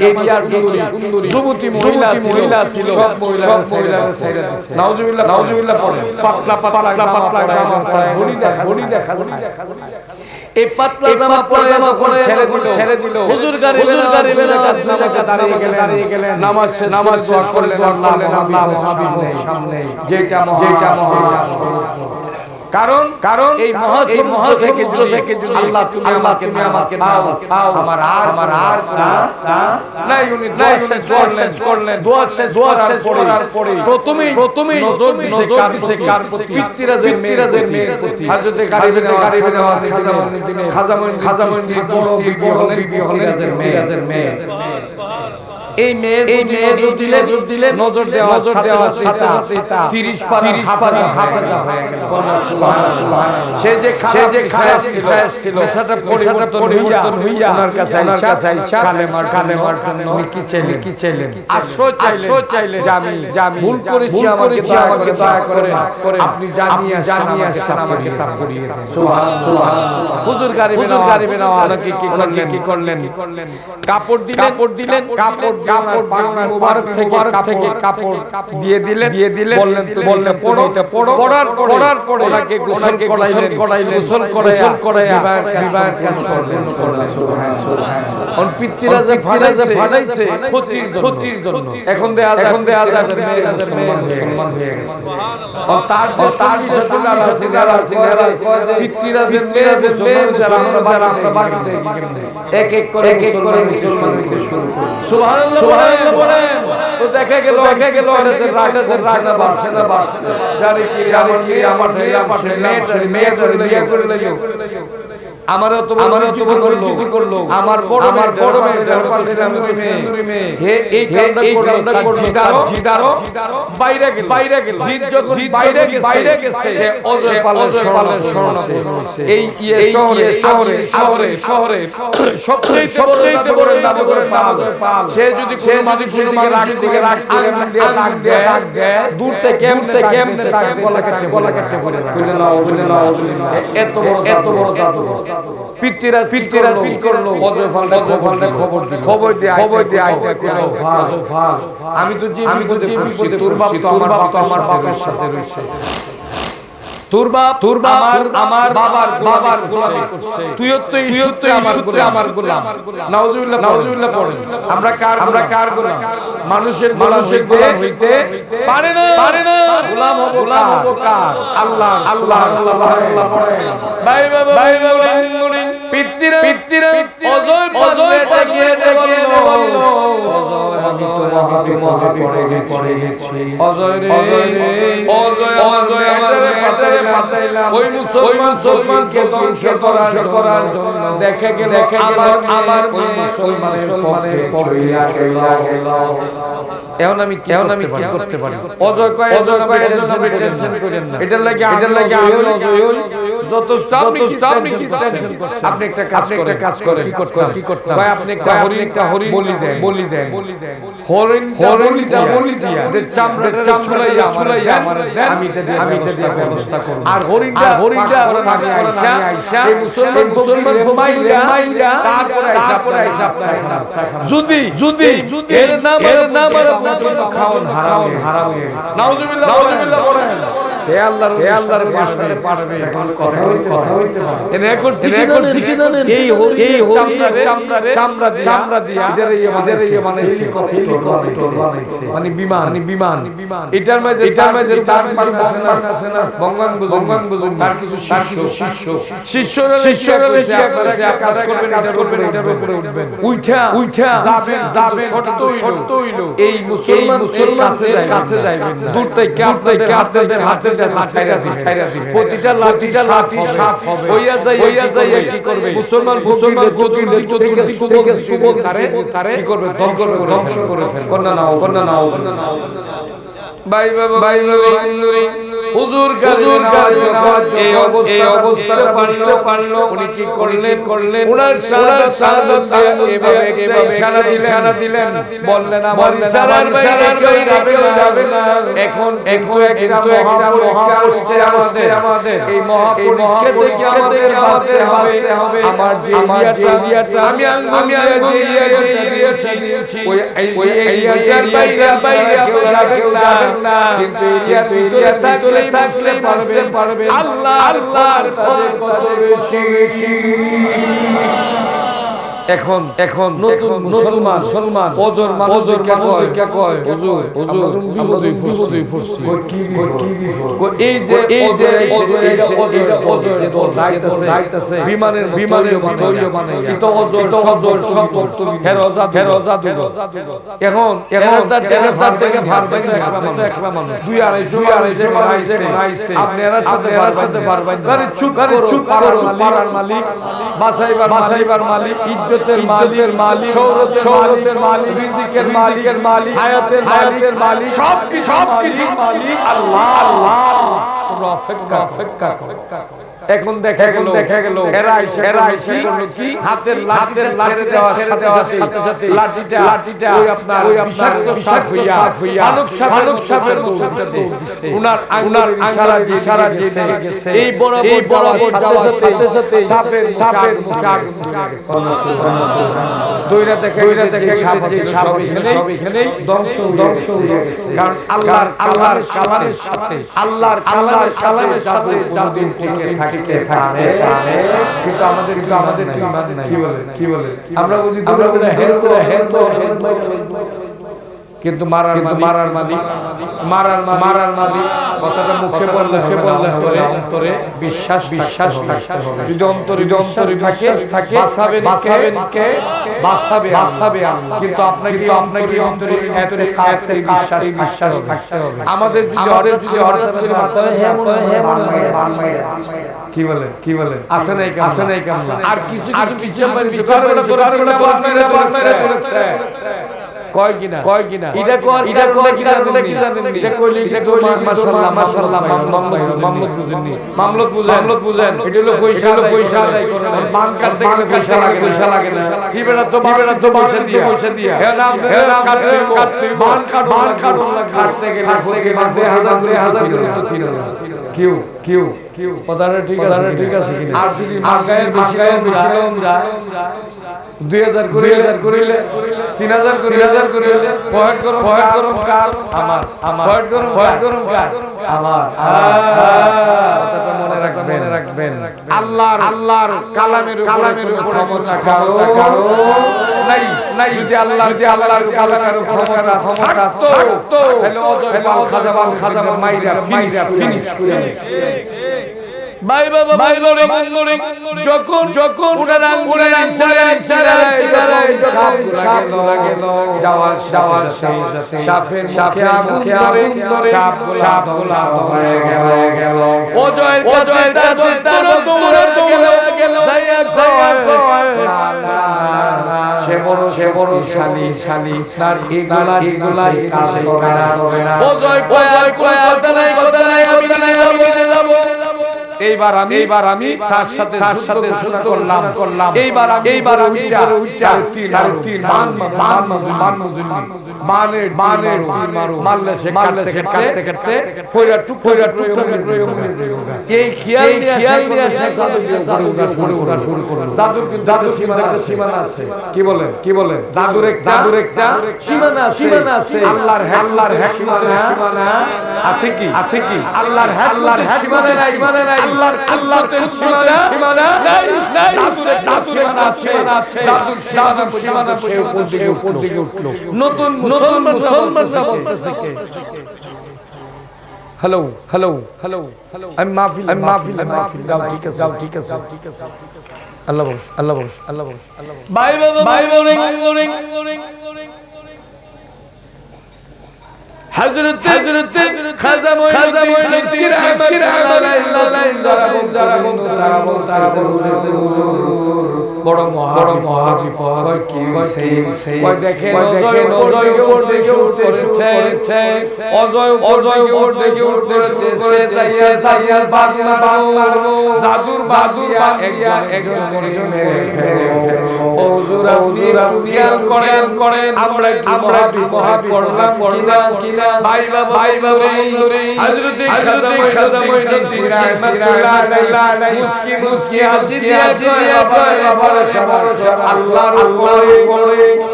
এরিয়ার সুন্দরী যুবতী মহিলা ছিল। সব মহিলারা ছেড়ে দিয়েছে। নাউজুবিল্লাহ পড়ে। পাতলা বডি দেখা যায়। এই পাতলা জামা পরে যখন ছেড়ে দিল হুজুর গারিবের দাঁড়িয়ে গেলেন। নামাজ শেষ করলেন। আল্লাহ সামনে যেটা কারণ এই মহা থেকে যদি আল্লাহ তুমি আমাকে চাও আমার আর নাই। উনি দোয়া শেষ করার পরে প্রথমেই নজর দিয়েছে কার প্রতি? পিতৃরাজের মেয়ের প্রতি। হযরত গারিবে নেওয়া খাজামনি বড় বিবি হলেন পিতৃরাজের মেয়ে। এই মেয়ে যোগ দিলে নজর দেওয়া সাথে 30 পারা হাফেজা হয়ে গেল। সুবহানাল্লাহ। সে যে খারাপ ছিল সেটা পরিবর্তন হইয়া ওনার কাছে আয়েশা কালেমার জন্য কি চাইলেন? আশ্রয় চাইলেন যে আমি ভুল করেছি, আমাকে দয়া করে আপনি জানিয়ে আসেন, আমাকে তা করিয়ে দেন। সুবহানাল্লাহ। হুজুর গারিবে নেওয়া কি করলেন? কাপড় দিলেন কাপড় মুবারক থেকে কাপড় দিয়ে দিলেন বললেন পড়ার পরে ওনাকে গোসল করাইলেন বিবাহের কাজ করলেন সুবহানাল্লাহ। পিতৃরা যে ফাটাইছে ক্ষতির জন্য এখন দেয়া মুসলমান হয়ে গেছে। তার পিতৃরা যে আমরা বাড়িতে এক এক করে মুসলমান হইতে শুরু করে সুবহানাল্লাহ বলেন। তো দেখা গেল রাগনা বাড়ছে যারে কি আমার মেয়ে করে লইল আমারও তো করলো আমার বড় মেয়ে হে এই কারণটা জিদারো বাইরে গেল জিদ যখন বাইরে গেছে সে অজয় পালের শরণাপন্ন এই শহরে সবচেয়ে বড় দাবি করে পাল সে যদি কোনো মানুষ দিকে রাগ দেয় দূর থেকে কেমনে তাকে গলা কাটতে বলে না এত বড় দাদু পিতৃরা কি করলো অজয় ফালটা খবর দিয়ে আইটা করলো ফাল আমি তো তোর বাপ তো আমার বাবার সাথে রয়েছে তোর বাপ আমার বাবার গোলামি করছে তুইও তো আমার গোলাম নাউজুবিল্লাহ পড়ে আমরা কার গোলাম মানুষের গোলাম হইতে পারে না গোলাম হবো কার আল্লাহ সুবহানাল্লাহ পড়ে ভাই বাবা পিতৃরা অজয় পালটা গিয়ে বলল আমি তো মহাবি পড়ে গেছি অজয় আমার পাঠাইলাম ওই মুসলমানকে ধ্বংস করার জন্য দেখে গেল আমার ওই মুসলমানের পক্ষে গেল। এখন আমি কি করতে পারি? অজয় কয় টেনশন করেন না, এটার লাগি যত স্টাফ কি টেনশন করছেন? আপনি একটা কাজ করেন কি করতে কয় আপনি একটা হরিণ বলি দেন হরিণ বলি দিয়া যে চামড়া ছুলাইয়া আমার দেন আমি এটা দিয়ে ব্যবস্থা করব। আর হরিণটা আমি আইসা এই মুসলমান মাইরা তারপরে আইসা যদি এর নাম খাওন হারাম হয়ে গেছে। নাউজুবিল্লাহ বলেন হে আল্লাহর বাসায় পারবে এখন কথা হইতে পারে এ রেকর্ড শিখে জানেন এই চামড়া দিয়া আমাদের বানাইছে হেলিকপ্টার বানাইছে মানে বিমান এটার মাঝে তার আছে না বঙ্গাঙ্গ তার কিছু শিষ্যরা কাজ করবেন এটার উপরে উঠবেন উঠা যাবেন শর্ত হইল এই মুসলমান কাছে যাইবেন দূর থেকে আপনাদের হাতে প্রতিটা লাঠি সাফ হবে হইয়া যায় কি করবে মুসলমান নিচু থেকে সুবল কারে কি করবে ধ্বংস করে ফেলবে কন্না নাও ভাই বাবা হুজুর এই অবস্থাটা পারলো উনি কি করলেন ওনার এভাবে ইশারা দিলেন বললেন আমার ইশারার বাইরে কেউ যাবে না। এখন একটা মহা আসছে আমাদের এই মহা থেকে আমাদের বাঁচতে হবে। আমার যে এরিয়াটা আমি আঙ্গুল দিয়েছি ওই এরিয়ার বাইরে কেউ যাবে না, কিন্তু এরিয়ার ভিতরে থাকলে পারবে আল্লাহর কত বেশি। এখন নতুন মুসলমান ওজন কে কয় হুজুর বিপদে পড়ছি এই যে যাইতাছে বিমানের ভিডিও বানাই এটা অজর সব জাদু এখন তার থেকে ভাববেন একলা মানুষ 2-250 মারাইছে আপনারা সাথে পারবেন আরে চুপ করো পারার মালিক বাসাইবার মালিক ইজ্জতের মালিক শৌরতের মালিক রিজিকের মালিক হায়াতের মালিক সবকিছু মালিক আল্লাহ। তোমরা অপেক্ষা এখন দেখা গেল এরা এসে করলো কি হাতের লাঠি দেওয়ার সাথে সাথে লাঠিটা ওই আপনার বিষাক্ত সাপ হইয়া মানব সাপের সাথে উনার ইশারা দিয়ে গেছে এই বরাবর যাওয়ার সাথে সাথে সাপের মুখ দইরা দেখা সাপ এখানেই ধ্বংস হয়ে গেছে কারণ আল্লাহর কালামের সাথে যতদিন থেকে কিন্তু আমাদের ঈমান নাই কি বলে আমরা বুঝি হেরতো কিন্তু মারার মালিক কথাটা মুখে বললে অন্তরে বিশ্বাস থাকতে হবে যদি অন্তরে থাকে বাঁচাবে কিন্তু আপনাকে অন্তরে বিশ্বাস থাকতে হবে আমাদের যদি হঠাৎ করে মাথায় কি বলে আছে নাই কামলা আর কিছু কয় কিনা এটা কি জানেন এটা কইলে কিন্তু মাশাআল্লাহ মামলত বুঝেন এটা হলো পয়সা আদায় করেন বান কাটতে গেলে পয়সা লাগে না কিবেরা তো পয়সা দিয়া কাটতে বান কাটতে গেলে হাজার করে 3000 কিউ কথাটা ঠিক আছে কিনা আর যদি মাগায়ের বেশি লোন যায় 2000 করিলে 3000 করিলে ফয়েড করুন কার আমার ফয়েড করুন কার আমার কথাটা মনে রাখবেন আল্লাহর কালামের উপরে ক্ষমতা কারো নাই যদি আল্লাহর কালামের ক্ষমতা থাকতো তাহলে অজয় খাজা মাইরা ফিনিশ করে ভাই যখন উনারা ইশারায় যাওয়ার সাপের মুখে আগুন ধরে সাপগুলা হয়ে গেল অজয়ের দৌড়ে গেল সে বড় শালি তার এগুলা কাছে হবে না অজয় কয় কথা নাই আমি যাব এইবার আমি তার সাথে যুদ্ধ করলাম এইবার আমি তার তিন মানের মারলে সে কাটতে ফয়রা টুক এই খেয়াল নিয়ে সে জাদু শুরু করলো জাদুর সীমানা আছে কি বলে জাদুর একটা সীমানা আছে আল্লাহর সীমানা আছে কি আল্লাহর সীমানা নাই আল্লাহর সীমানা নাই জাদুর সীমানা উপর দিকে উঠলো নতুন মুসলমান বলতেছে কে হ্যালো আমি মাহফিল যাও ঠিক আছে আল্লাহ ভাই হযরত খাজা মঈনুদ্দিন তারা বলতেছে বড় মহাবিপদ কি সেই দেখেন অজয় উপর দিকে উঠতেছে অজয় উপর দিকে উঠতেছে সে যাইয়া বাদ মারবো জাদুর একজন মেরে ফেলবো হুজুর আপনি খেয়াল করেন আমরা কি মহাবিপদ করলাম কিনা ভাই বন্ধুরে হযরত খাজা মঈনুদ্দিন রাহমাতুল্লাহ আলাইহি মুস্কি হাসি দিয়া কয় আল্লাহর উপরে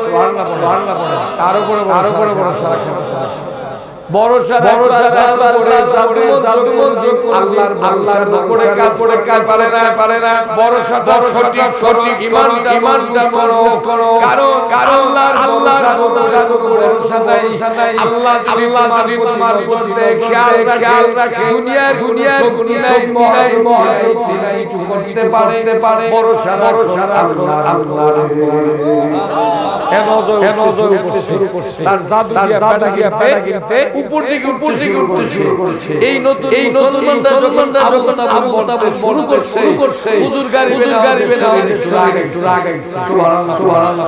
সুবহানাল্লাহ তার উপরে ভরসা আল্লাহর উপরে কাজ পারে না ভরসা সঠিক ঈমানটা করো কারণ আল্লাহর ভরসা নাই আল্লাহ যদি তোমার উপরে খেয়াল রাখে দুনিয়ার নাই করতে পারে ভরসা আল্লাহর উপরে শুরু করছে তার জাদু দিয়া উপর দিকে উঠতে শুরু করেছে। এই নতুন মুসলমানরা যখন আবু তাবুক শুরু করছে হুজুর গারিবে না একটু রাগ সুবহানাল্লাহ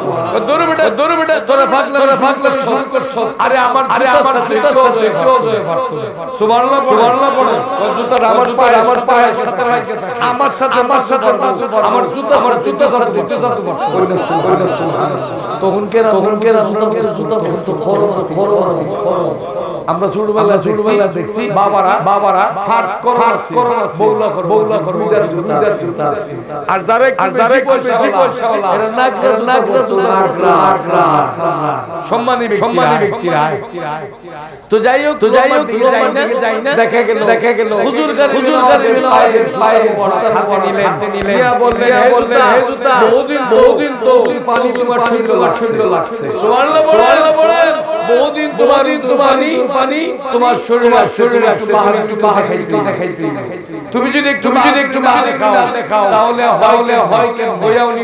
দৌড়ে বেটা তোরা ফাকলা শুরু করছো। আরে আমার জুতা সুবহানাল্লাহ পড়ে জুতা আমার পায়ের সাথে আমার সাথে আমার জুতা তখন কেন জুতা খরো আমরা ছোটবেলা দেখছি বাবারা ফাট করো বৌলা করো জুতা আছে। আর যারা বেশি পয়সাওয়ালা এরা নাগরা সম্মানী ব্যক্তিরা তো যাই হোক যাই না দেখা গেল হুজুর গারিবে না হাতে নিলেন বললেন হে জুতা বহুদিন তো পানি তোমার শরীরে লাগছে সুবহানাল্লাহ বলেন বহুদিন পানি তোমার শরীরে একটু খাইতে তুমি যদি একটু পানি খাও তাহলে হয় কেন বয়াউনি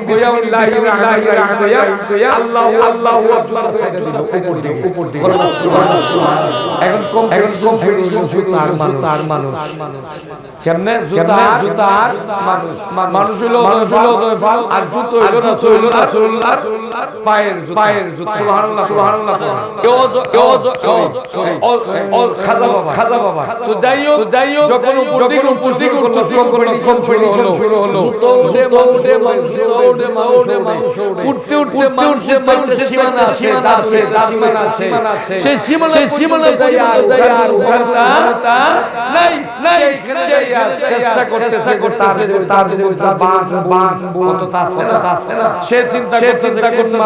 আল্লাহ উপর দিকে এখন কম তার মানুষ কেমনে জুতার মানুষ হলো আর জুতো হলো রাসূলুল্লাহ পায়ের জুতা সুবহানাল্লাহ খাজা বাবা তো যাই হোক যখন উপর দিকে কম্পিটিশন শুরু হলো জুতো উঠে মানুষ উঠতে মানুষের সীমানা আছে সেই সীমানা আর উঠাটা নাই চেষ্টা করতেছে তার বান কত আছে না সে চিন্তা করতে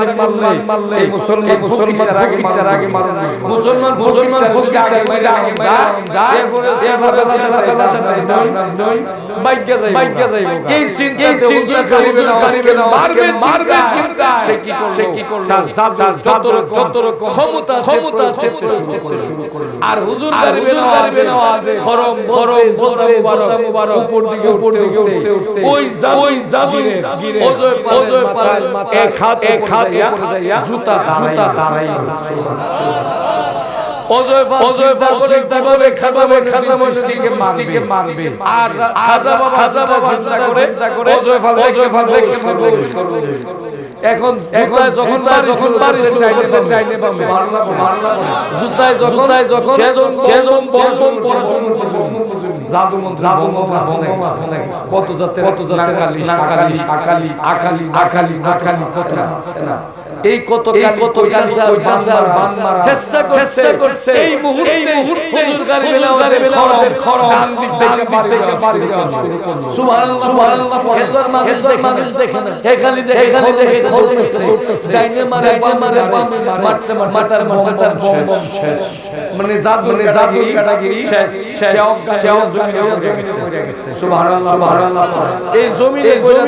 মারলে এই মুসলমান আগে মারুন মুসলমান ফুকি আগে যায় এরপরে বাইকে যাইব এই চিন্তা করিবে না মারবে চিন্তা সে কি করলো যত রকম ক্ষমতা আছে আর হুজুর গারিবে না খরম জোতা মুবারক উপর দিকে উঠতে ওই জাগিরে অজয় পারে এক হাত যাইয়া জুতা দাঁড়াই অজয় করে খাজা মসজিদকে মারবে আর খাজা বাবা চিন্তা করে অজয় ফালবে এখন যখন বাড়ি ডাইনে জুতায় যখন সেজন জাদু মন্ত্র আছে নাকি কত জাতের কালি আকালি কত আছে না এই কত কালি আর বান মারা চেষ্টা করছে এই মুহূর্তে হুজুর গারিবে না খরম ডান দিক থেকে বাড়ি দেওয়া শুরু করলো সুবহানাল্লাহ এতর মানুষ দেখে না এখালি দেখে দৌড়তেছে ডাইনে মারে মারতে মাতার বম শেষ মানে জাদুর কাটাগিরি শেষ জমিনে পড়ে গেছে সুবহানাল্লাহ এই জমিনে পড়ে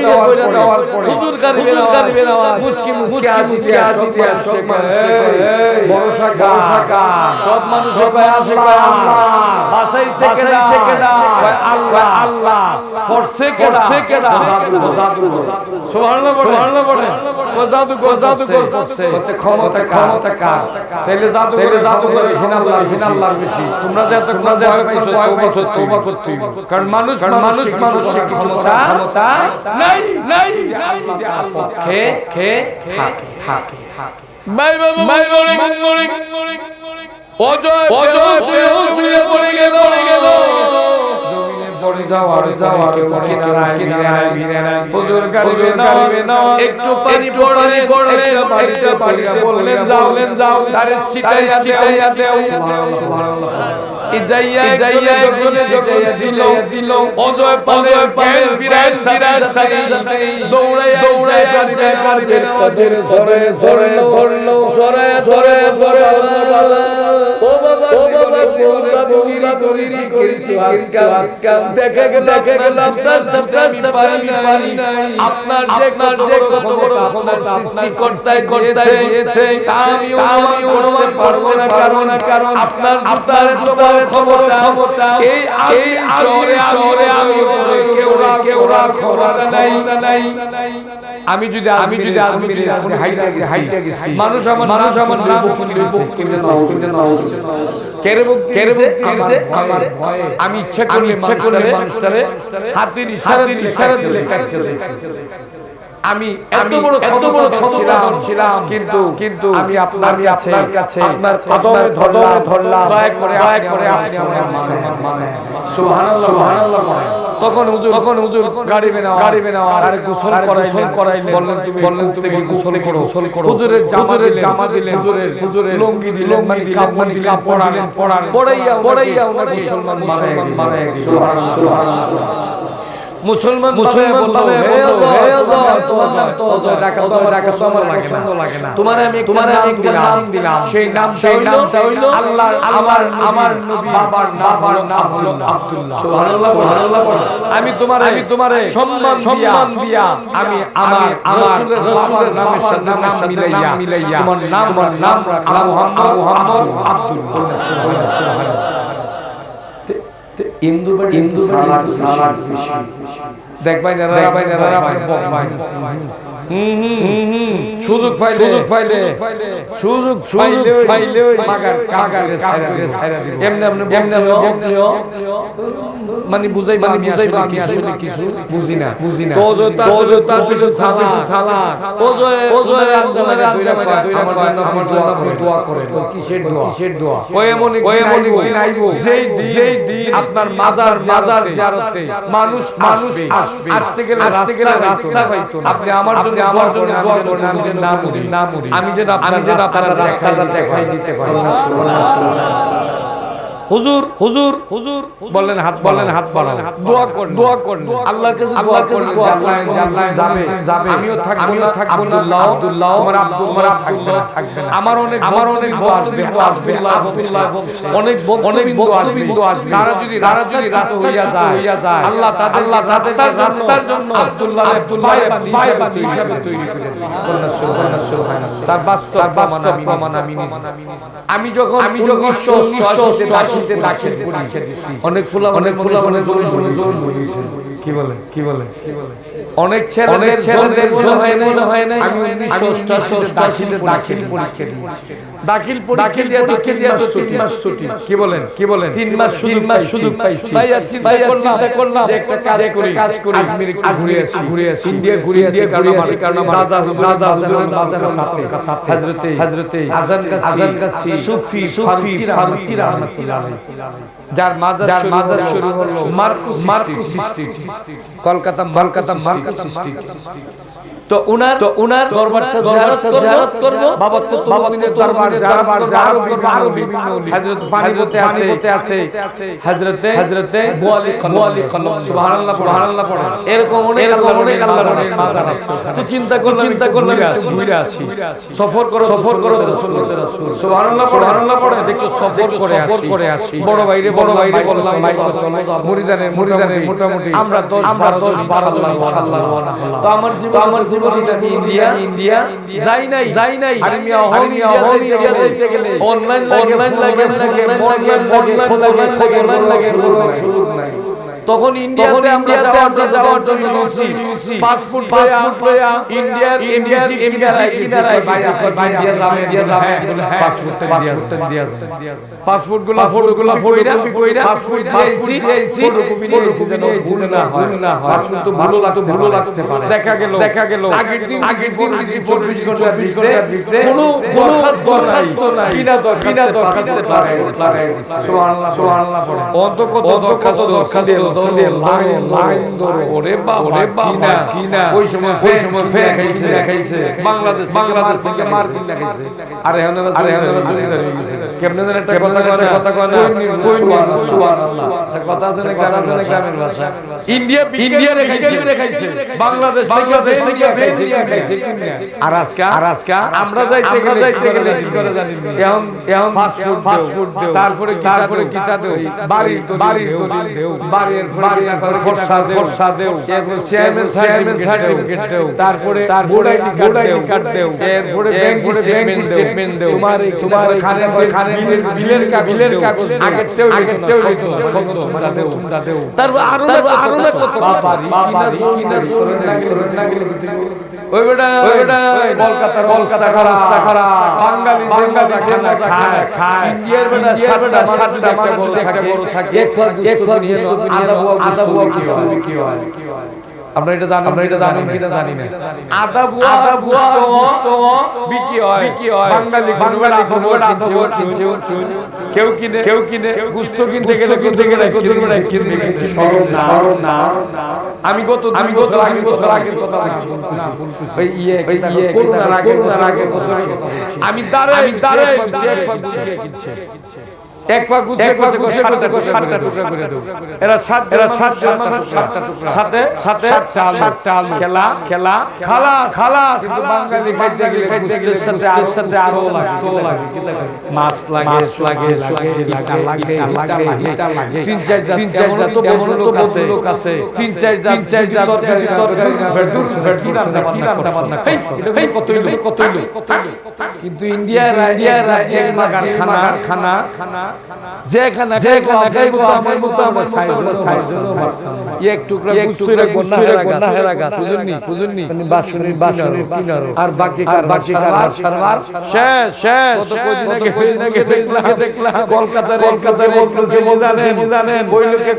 দেওয়ার পরে হুজুর গারিবে না মুচকি আসিতে বড় শাকা সব মানুষ আল্লাহ বাঁচাইছে কেডা আল্লাহ ফরছে কেডা সুবহানাল্লাহ বলে জাদুকর করতে ক্ষমতা কার তাইলে জাদুকর আল্লাহর বেশি তোমরা যে এত তওবা করতে কারণ মানুষ কিছু ক্ষমতা নাই আল্লাহর পক্ষে থাকে বাই অজয় পড়ে গেল জমিনে পড়ে যাওয়ার কেউ কিনারায় হুজুর গারিবে না একটু পানি পড়লে একটা বাড়িতে বললেন যাও তারে ছিটাইয়া দেও সুবহানাল্লাহ ইজাইয়া দিল অজয় পালে ফিরায় দৌড়াইয়া ধরলো ও বাবা দৌড়াদৌড়ি করেছি আজকাল দেখা গেল আপনার সাথে আমি পারি নাই আপনার যে কত বড় ক্ষমতা আপনার কর্তায় দিয়েছে তা আমি অনুমান পারবো না কারণ আপনার জুতার ক্ষমতা এই শহরে আমি কেউ ক্ষমতা নাই আমি যদি হাইটা গেছি মানুষ আমার নাম শুনলে আমি ইচ্ছা করলে মানুষটারে হাতের ইশারা দিলে কাটতে দেয় আমি এত বড় ক্ষমতা ছিলাম কিন্তু আমি আপনার কাছে আপনার কদমে ধরলাম দয়া করে আপনি আমার সুবহানাল্লাহ তখন হুজুর গাড়ি বেনাও আর গোসল করাইলেন বললেন তুমি গোসল করো হুজুরের জামা দিলেন হুজুরের লুঙ্গি দিলেন মানে কাপ পড়াইয়া ওনার মুসলমান মানে সুবহানাল্লাহ মুসলমান বলে তোমার আমি একটা নাম দিলাম সেই নামটা হইলো আল্লাহ আমার নবী বাবার নাম হলো আব্দুল্লাহ সুবহানাল্লাহ আমি তোমারে সম্মান দিয়া আমি আমার রাসূলের নামের সাথে নাম মিলাইয়া তোমার নাম রাখলাম মুহাম্মদ আব্দুল্লাহ সুবহানাল্লাহ ইন্দুবাড়ি সালার দেখবাই না সুযোগ পাইলে মানে বুঝাই আমি আসলে কিছু বুঝি না কিসের দোয়া আপনার মাজার জিয়ারতে মানুষ আসতে গেলে রাস্তা পাইতো আপনি আমার জন্য আমি যেন আপনার রাস্তাটা দেখাই দিতে পারি হুজুর বললেন হাত বাড়াও দোয়া করুন আল্লাহর কাছে দোয়া করুন যাবে আমিও থাকবো আব্দুল্লাহ তোমার আব্দুল্লাহ থাকবে না আমার অনেক আসবে আব্দুল্লাহ অনেক বন্ধু আসবে তারা যদি রাস্তা হইয়া যায় আল্লাহ তাদের রাস্তার জন্য আব্দুল্লাহ হিসাবে তৈরি করে সুবহানাল্লাহ তার বাস্তব প্রমাণ আমি যখন অনেক ফুলা কি বলে অনেক ছেলেদের হয় নাই আমি 1988 দাখিল পরীক্ষা দিয়ে 3 মাস ছুটি কি বলেন 3 মাস সুযোগ পাইছি ভাই চিন্তা করলাম যে একটা কাজ করি ঘুরে আসি ইন্ডিয়া ঘুরে আসি কারণ আমার দাদা হুজুর হযরতে আজান কাছি সুফি ফারুকি রাহমাতুল্লাহ যার মাজার শুরু হলো মার্কুস স্ট্রিট কলকাতা মার্কুস স্ট্রিট তো উনার দরবারটা জিয়ারত করব বাবা কুতুবউদ্দিনের দরবার আরো বিভিন্ন হযরত পানিপথে আছে হযরতে মুআলি কলম সুবহানাল্লাহ পড়ে এরকম অনেক আল্লাহর মাজার আছে তো চিন্তা করলাম ঘুরে আসি সফর করো সুবহানাল্লাহ পড়ে একটু সফর করে আসি বড় বাইরে বললাম ভাই চলো মুরিদানের মোটামুটি আমরা 10 12 মাশাআল্লাহ তো আমার ইন্ডিয়া যাই নাই আমি ইন্ডিয়া যাইতে গেলে অনলাইন লাগে সুযোগ নাই তখন ইন্ডিয়াতে আমরা যাওয়ার জন্য পাসপোর্ট ইন্ডিয়ার পাসপোর্টগুলো পাসপোর্ট দিয়েছি ভুল না হয় পাসপোর্ট তো ভালো লাগতে পারে দেখা গেল আগের দিন 24 ঘন্টার ভিতরে কোনো দরখাস্ত নাই বিনা দরখাস্তে পারে সুবহানাল্লাহ অন্তত দরখাস্ত দিয়ে লাইন ধরো ওরে বাবা কি না ওই সময় ফের খাইছে বাংলাদেশ থেকে মার্কিন খাইছে আরে জমিদার হয়ে গেছে কেমনে যেন একটা কথা কয় না সুবহানাল্লাহ একটা কথা আছে না গ্রামের ভাষা ইন্ডিয়া খাইছে বাংলাদেশ থেকে খাইছে আর আজকে আমরা যাইতে গেলে কি করে জানি এখন ফাস্ট ফুড তারপরে কিতা দেও বাড়ি দলিল দেও বাড়ির ফরসা দেও এরপর চেয়ারম্যান সার্টিফিকেট দেও তারপরে বোর্ডাই কার্ড দেও এরপরে ব্যাংক স্টেটমেন্ট দেও তোমার বিলের কাগজ আগেরটাও তোমরা দেও তারপর আরো না কত বাড়ি কিনা গেলে ওই বেটা কলকাতার রাস্তা খারাপ বাঙালি খানা খায় ইন্ডিয়ার বেটা সাতটা একটা গরু থাকে এক আদা বুয়া কি হয় আমরা এটা জানেন কিনা জানি না আদা বুয়া বিক্রি হয় বাঙালি কেউ কিনে গুস্ত কিনতে গেলে শরম না আমি গত বছর আগের কথা বলছি করোনার আগের বছরের কথা বলছি আমি দাঁড়ায় কিনছে এক পা গুছে সাতটা টুকরা করে দেব এরা সাতটা টুকরা সাথে চাল খেলা খালা কিন্তু বাঙালি খাইতে গেলে সাথে আরো লাগে মাছ লাগে তিন চারটা তো বড় লোক আছে তিন চারটা তরকারি রান্না বান্না এটা কতই কিন্তু ইন্ডিয়ার এক মাগার খানা যেখানে খাইবো আমার মতো আমার সাইজ এক টুকরা গুস্তুরা গন্না হেরাগা বুঝুননি মানে বাসনের কিনারো আর বাকি সারবার শেষ কত কদিন আগে দেখলাম কলকাতার বলতেছে জানেন ওই লোকে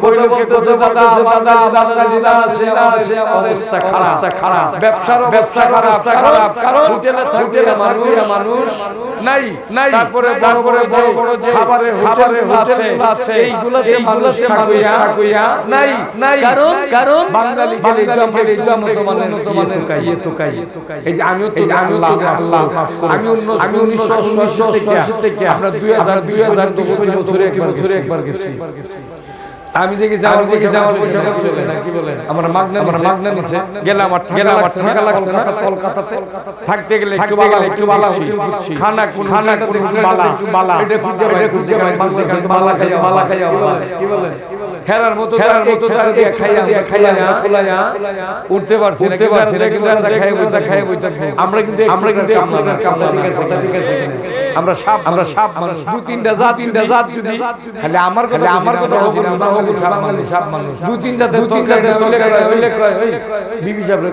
কত বাদা বাঙালিরা আছে অবস্থা খারাপ ব্যবসা খারাপ কারণ হোটেলে মানুষ নাই তারপরে বড় যে খাবারের হোটেল আছে এইগুলাতে মানুষ খাকইয়া নাই কারণ বাঙালি খেলে তো কাই এই যে আমিও আল্লাহ আমি 1980 থেকে আমরা 2000 একবার গেছি আমি দেখেছি আমার পয়সা খরচ হলো না কি বলেন আমরা মাগনা নিছে গেলাম আমার টাকা লাগছে না কলকাতাতে থাকতে গেলে একটু বালা হোটেল খুঁজছি খানা বালা এটা খুঁজে বালা খাইয়া কি বলেন হেরার মতো তার দিয়ে খাইয়া উঠতে পারছি না কিন্তু খাইয়া বইতা আমরা কিন্তু আপনাদের কামটা ঠিক আছে আমরা সাপ মানুষ দু তিনটা জাত যদি খালি আমার কথা হবে না বাঙালি সাপ মানুষ দু তিনটা হইলে কয় ওই বিবি সাহেব রে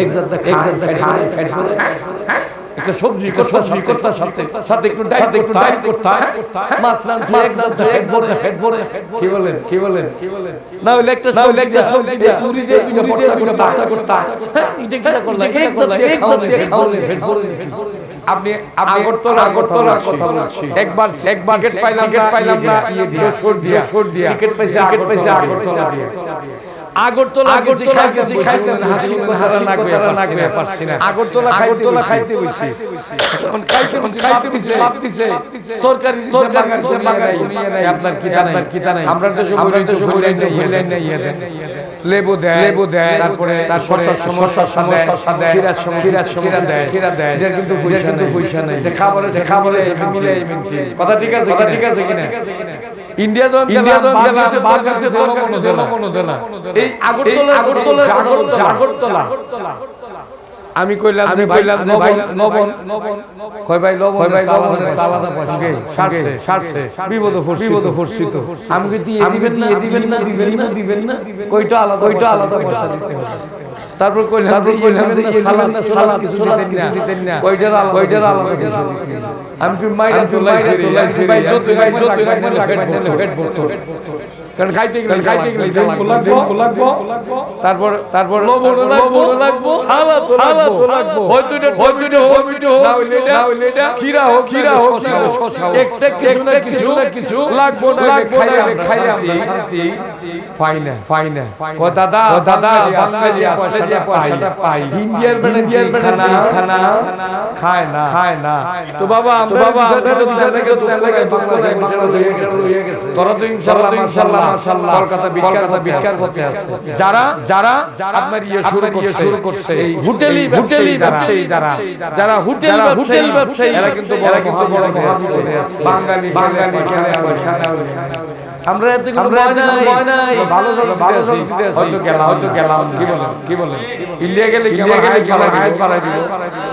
এক জাত খায় ফ্যাট করে একটা সবজি করতার সাথে একটু ডাইট করতে মাছ ফ্যাট ভরে কি বলেন না হইলে একটা সবজি দিয়ে চুরি দিয়ে ভর্তা করতা এটা কি করলা এক জাত দিয়ে খাওয়ালে ফ্যাট ভরে আপনি আগরতলার কথা বলছি একবার টিকিট পাইলাম না যশোর দিয়া টিকিট পাইছে আগরতলা খাইতে হাসি কথা না কইয়া পারছি না আগরতলা খাইতে হইছে এখন খাইতে দিছে তরকারি দিছে আপনার কিতা নাই আমরা তো সব হইলাই নাই লেবু দেয় তারপরে তার সমস্যা দেয় খিরা দেয় এটা কিন্তু পয়সা নাই খাবারে মিলে কথা ঠিক আছে কিনা ইন্ডিয়া বাংলাদেশে জনগণনা এই আগরতলা আমি কইলাম নবন কয় ভাই লবণ আলাদা পয়সা সারছে বিপদ ফুরছি তো আমি কি দিবেন না কয়টা আলাদা পয়সা দিতে হবে তারপর কইলাম যে সালাদ কিছু দিতেন না কয়টার আলাদা পয়সা দিতে আমি কি মাইরা তোলাইছি ভাই যত ফেট ভরতো কারণ খাইতে গেলে লাগবো তারপর লবণ লাগবো সালাদ লাগবো হয়তো না হইলে এটা খিরা হোক একটা কিছু লাগবো না খাই আমরা শান্তি পাই না দাদা বাঙালি আসলে যে পয়সাটা পাই ইন্ডিয়ার খানা খায় না তো বাবা আমরা তোরা তো ইনশাআল্লাহ মাশাআল্লাহ কলকাতা বিখ্যাত হতে আছে যারা আপনার শুরু করছে এই হোটেলি ব্যবসায়ী যারা হোটেল ব্যবসায়ী এরা কিন্তু বড় মহাজনে আছে বাঙালি পয়সা না আমরা এত ভয় নাই ভালো হয়তো গেলাম কি বলেন ইন্ডিয়া গেলে হায়াত বাড়াই দিব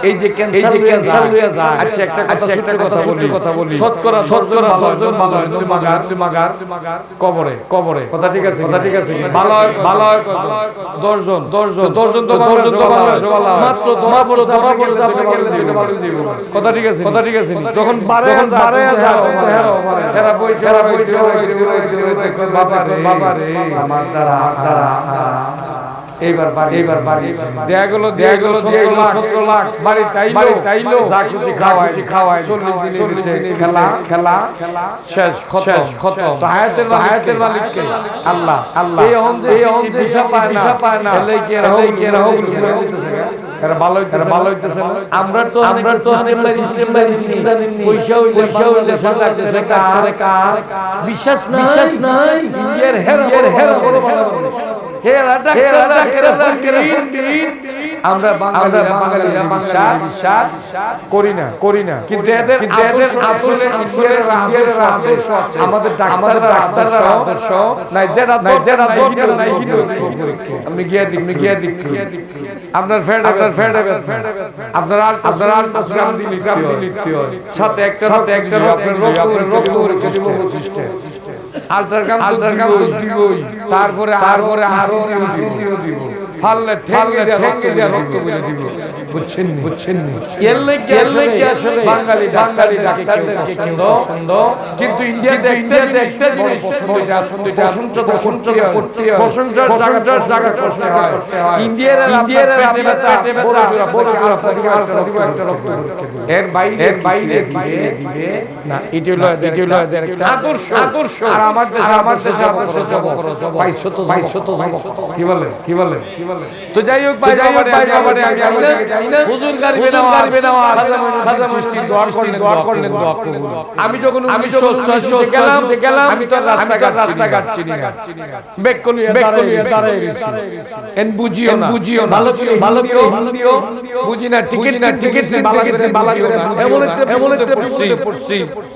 এই যে ক্যান্সার হয়ে যায় আচ্ছা একটা কথা বলি শতকরা 10 জন ভালো হয় মাগার কবরে কথা ঠিক আছে ভালো হয় 10 জন তো ভালো মাত্র ধরা পড়ে কথা ঠিক আছে যখন বাড়ে যায় এরা পয়সা বাবারে আমার দ্বারা এইবার বাড়ি দেয়া গেল 17 লাখ বাড়ি তাইলো যা খুশি খাওয়ায় 40 দিনে খেলা শেষ খতম হায়াতের মালিককে আল্লাহ এই অহম দিশা পায় না এলে কি এরা এরা ভালো হইতেছে না আমরা তো সিস্টেম পয়সা হইলে লাগতেছে কার বিশ্বাস নাই ইন্ডিয়ার হেরা বড় ভালো আমরা বাঙালিরা বিশ্বাস করি না কিন্তু এদের আসলে আমাদের ডাক্তাররা আদর্শ নাই যেটা দরকার নাই আপনি গিয়া দেখি আপনার ফ্যাট আপনার আল্ট্রাসাউন্ড দিতে হয় সাথে একটা আপনার রক্ত পরীক্ষা আল্ট্রাসাউন্ড তো দিবই তারপরে আরো দিব ফাললে ঠেঙ্গে দিয়া রক্ত বলে দিব বুঝছেন এলে কি আসলে বাঙালি ডাক্তারদের পছন্দ কিন্তু ইন্ডিয়াতে একটা জিনিস প্রশংসার জায়গা করতে হয় ইন্ডিয়ার পেটে বড় একটা রক্ত এর বাইরে দিবে না এটা হলো একটা আদর্শ আর আমার দেশে আদর্শ জব পাইছো তো কি বলে তো যাই হোক ভাই আমি যাই না হুজুর গারিবে না খাজা মুফতি দোয়া করলেন দোয়া কবুল আমি যখন গেলাম আমি তো রাস্তা কাটছি না বেকলিয়া দাঁড়ায় গেছি এন বুঝিও না ভালো করে হিন্দিও বুঝি না টিকেট বালা করে এমন একটা পড়ছি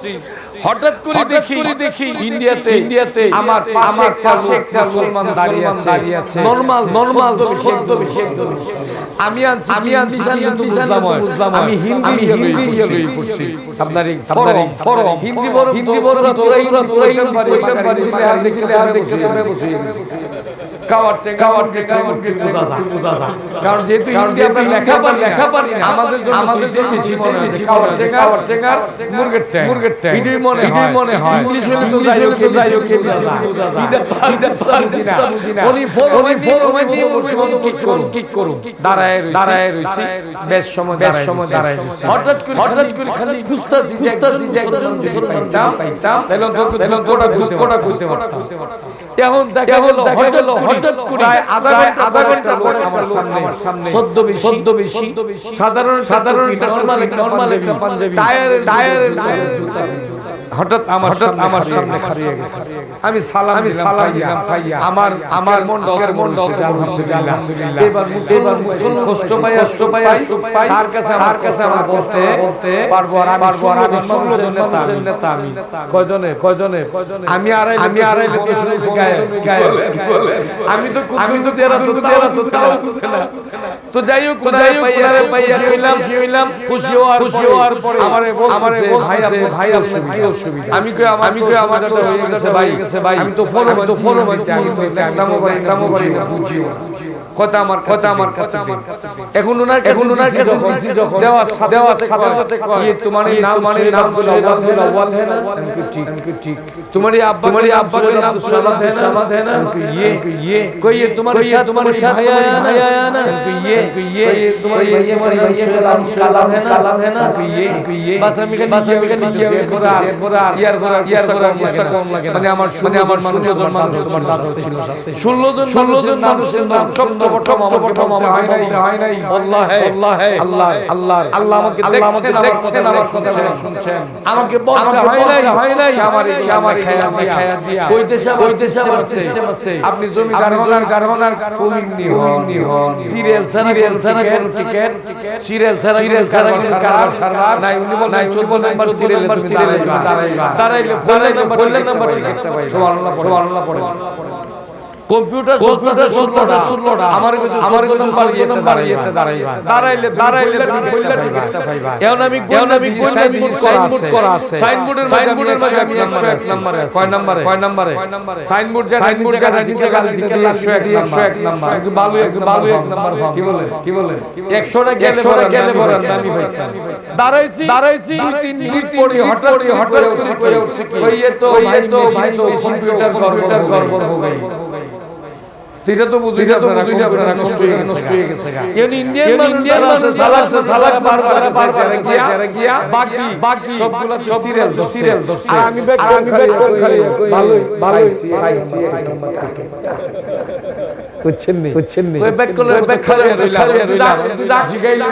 হঠাৎ করে দেখি ইন্ডিয়াতে আমার পাশে একটা মুসলমান দাঁড়িয়ে আছে নরমাল আমি বুঝলাম আমি হিন্দি পড়ছি আপনার ফরম হিন্দি বড় তোরাই পারি দেখলে বসে গেছে কারণ যেহেতু ইন্ডিয়াতে লেখা পারি না আমাদের বেশি মুরগের ট্যাং এটাই মনে হয় ইংলিশ হলে তো যাই হোক কিক করুন দাঁড়ায় রইছি বেশ সময় দাঁড়ায় হঠাৎ করে খালি খুঁজতাছি যে একজন পাইতাম তাহলে কোটা কইতে পারতাম এখন দেখা হলো হঠাৎ করে আধা ঘন্টা পরে আমার সামনে সদ্য বেশি সাধারণ নরমাল একটা পাঞ্জাবি টায়ারের জুতা হঠাৎ আমার সামনে খাড়িয়ে গেছে আমি সালাম দিলাম ভাইয়া আমার মন আলহামদুলিল্লাহ এবার মুসলমান কষ্ট পায় তার কাছে আমার বলতে পারবো আর আমি সংগঠনের নেতা আমি কয়জনে আমি আড়াইলে গায়ে আমি তো তেরা তো যাই হোক পাইয়া হইলাম খুশি হওয়ার পরে আমারে ভাই অসুবিধা আমি কই আমার হয়ে গেছে ভাই আমি তো ফলো মানছি আমি তো একটা মোবাইল বুঝিও কথা আমার কাছে দিন। এখন ওনার কাছে যখন দেওয়ার সাথে সাথে কয় তোমার নাম আব্দুল আউয়াল है ना? ठीक तुम्हारी अब्बा का नाम सलाम है ना? ये कोई ये तुम्हारे साथ भाई आया ना? ये तुम्हारे भैया का नाम सलाम है ना? ये बस আমি का নিয়ে কোরআন ইয়ার মুস্তাকম লাগে মানে আমার 16 জন মানুষ তোমার দাদা ছিল সাথে 16 জন মানুষের নাম প্রথম আমার হয় নাই আল্লাহ আমাকে দেখছেন আমার কথা শুনছেন আমাকে বলতে হয় নাই আমার খায়াত দিয়া ওই দেশে সিস্টেম আছে আপনি জমিদার হন ফুলিং নি হন সিরিয়াল ছাড়া টিকেট সিরিয়াল ছাড়া সার্ভার নাই উনি বলেন 14 নাম্বার সিরিয়ালে তুমি দাঁড়াইবে ফোন নাম্বার টিকেটটা পাইবে সুবহানাল্লাহ পড়ে কম্পিউটার শুনলোটা আমার কিছু বাড়িতে দাঁড়াইলে টিকেটটা পাইবা এখন আমি সাইনবোর্ড করা আছে সাইনবোর্ডের মধ্যে আমি 101 নম্বরে কয় নম্বরে সাইনবোর্ড জায়গা নিচে গালি দিতে 101 নম্বর কি ভালো এক নাম্বার কি বলে 100 টা গেলে বলেন আমি ভাই দাঁড়াইছি 2-3 মিনিট পরে হঠাৎ করে উঠছে কি ये तो भाई কম্পিউটার গড়বড় हो गई এটা তো বুঝিনা আপনারা নষ্ট হয়ে গেছে ইন্ডিয়ান মানুষ সালাক বারবার যারা গিয়া বাকি সবগুলা সিরিয়াল আর আমি ব্যাক ভালো খাইছি বুঝছেন নি ওই ব্যাক করে রইলাম জিগাইলি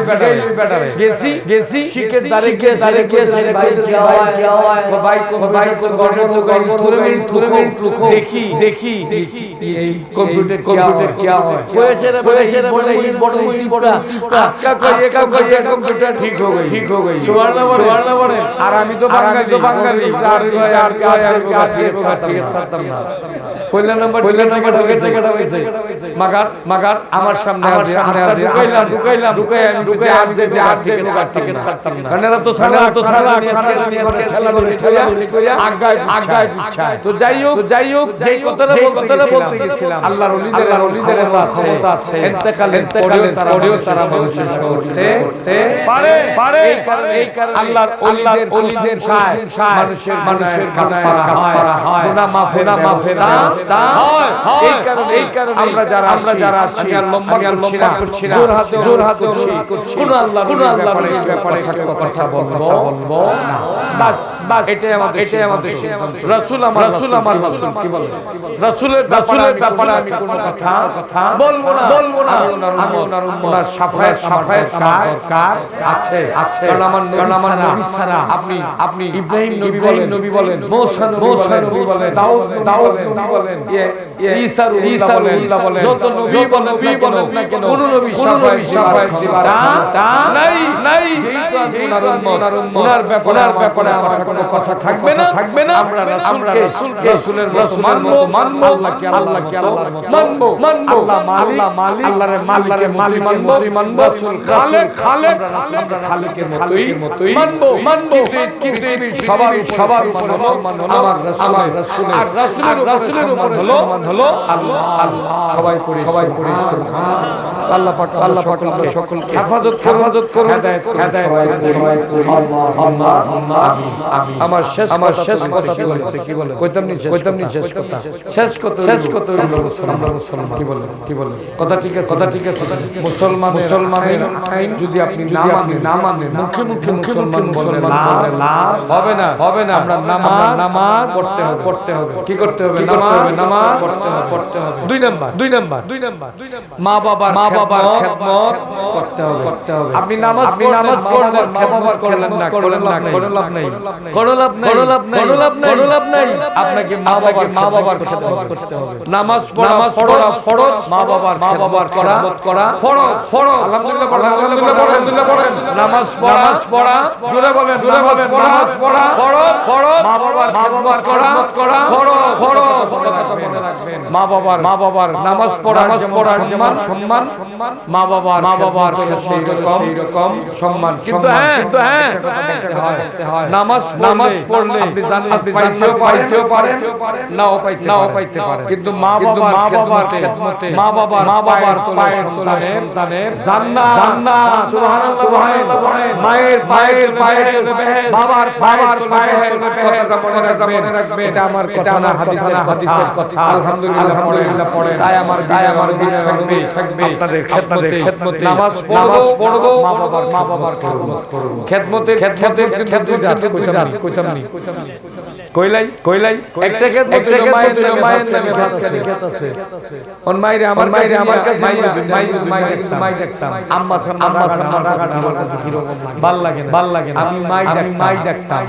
ব্যাটারে গেছি শিকের দাঁড়ে গিয়ে ভাই গড়বড় हो गई দেখি এই কম্পিউটার क्या है बड़ा आपका कोई कंप्यूटर ठीक हो गई सुवर्ण बड़े और আমি তো বাঙালি পয়লা নাম্বার টিকেট হইছে মাগার আমার সামনে ঢুকাইলাম আমি যে টিকেট ছাড়তাম না কারণ এরা তো সারা খেলা কইরা আগায় পিছায় তো যাই হোক যেই কথাটা বলতে গেছিলাম আল্লাহর ওলিদের ক্ষমতা আছে ইন্তেকালের পরেও তারা মানুষের সহজে পারে এই কারণে আল্লাহর ওলিদের মানুষের কাফারা হয় গুনাহ মাফেরা হয় এই কারণে আমরা যারা আছি লম্বা করছি না জোর হাতে করছি কোন আল্লাহর ব্যাপারে কথা বলবো না বাস এটাই আমাদের রাসূল আমার কি বলে রাসূলের ব্যাপারে আমি কোনো কথা বলবো না আমি ওনার সাফায়াত কার আছে কারণ আমার নবী ছাড়া আপনি ইব্রাহিম নবী বলেন মূসা নবী বলেন দাউদ নবী বলেন ঈসা বলেন যত নবী বলেন না কেন কোন নবী সাফায়াত দিবার নাই ওনার ব্যাপারে আমার কোনো কথা থাকবে না আমরা রাসূলের মানবো আল্লাহকে মানবো আল্লাহ মালিক আল্লাহর মানবো রাসূল খালেকের মতোই মানবো কিন্তু সবার আমার রাসূলের উপর হলো আল্লাহ সবাই পড়ি আল্লাহ পাক আমরা সকলকে হেফাজত করুন হেদায়েত সবাই পড়ি আল্লাহুম্মা আমিন আমার শেষ কথা কি বলে কইতাম নি শেষ কথা আমরা মুসলমান কি বলে কথা ঠিক আছে মুসলমানের আইন যদি আপনি না মানেন মুখে মুসলমান বললে লাভ হবে না আমরা নামাজ পড়তে হবে কি করতে হবে নামাজ পড়তে হবে দুই নাম্বার মা বাবার খেদমত করতে হবে আপনি নামাজ পড়লেন মা বাবার করলেন লাভ নাই আপনাকে মা বাবার খেদমত করতে হবে নামাজ পড়া ফরজ মা বাবার করা ফরজ আলহামদুলিল্লাহ পড়েন নামাজ পড়া জোরে বলেন নামাজ পড়া ফরজ মা বাবার করা ফরজ মনে রাখবেন মা বাবার নামাজ পড়ার সম্মান মা বাবার সেই রকম সম্মান কিন্তু হ্যাঁ নামাজ পড়লে আপনি পাইতেও পারেন নাও পাইতে পারেন কিন্তু মা বাবার বাবার খেদমতে মা বাবার পায়ের তলায় সন্তানের জান্নাত সুবহানাল্লাহ সুবহানাল্লাহ মায়ের পায়ের বাবার পায়ে কথা মনে রাখবেন এটা আমার কথা না হাদিসের কথা আলহামদুলিল্লাহ পড়ে তাই আমার দিন থাকবে আপনাদের খেদমতে নামাজ পড়বো মা বাবার খেদমতের কিন্তু দুই জাত কইতাম নি কইলাই একটা মায়ের নামে ফাসকারি খেত আছে অন মাইরে আমার কাছে মাই ডাকতাম আম্মা ডাকাটা আমার কাছে কি রকম লাগে ভাল লাগে না আমি মাই ডাকতাম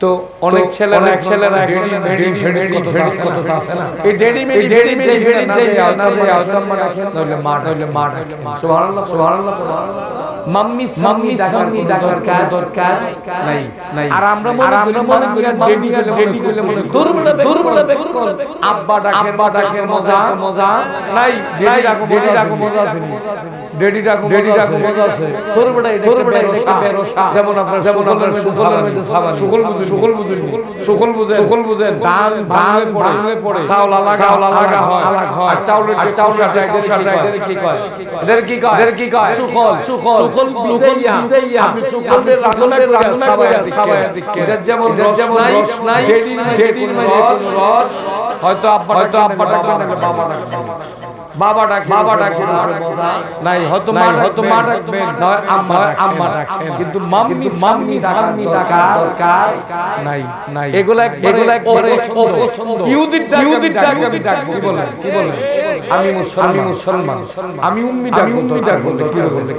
তো অনেক ছেলেরা ডেডি কত আছে না এই ডেডি না যায় আম্মা ডাকেন নইলে মা সুবহানাল্লাহ মাম্মি ডাকার দরকার নাই আর আমরা মনে করি ডেডি হলে মনে দুর্বল বেকল আব্বা ডাকের মজা নাই ডেডি ডাকো মজা আছে ডেডি ডাকো মজা আছে দুর্বল এটা বেরোসা যেমন আপনার সুকল বুঝেন ধান ভাঙলে পড়ে চাউল লাগা হয় আর চাউলের কি কয় সুকল বুঝাইয়া আমি সুকলের রান্না করে দিকে যেমন রস নাই ডেডির রস হয়তো আব্বা ডাকবে বাবা ডাকে নাই হয়তো মা ডাকবেন নয় আম্মা ডাকেন কিন্তু মাম্মি ডাকার নাই এগুলা ইহুদির ডাক আমি ডাকবো কি বলে আমি মুসলমান আমি উম্মি ডাকবো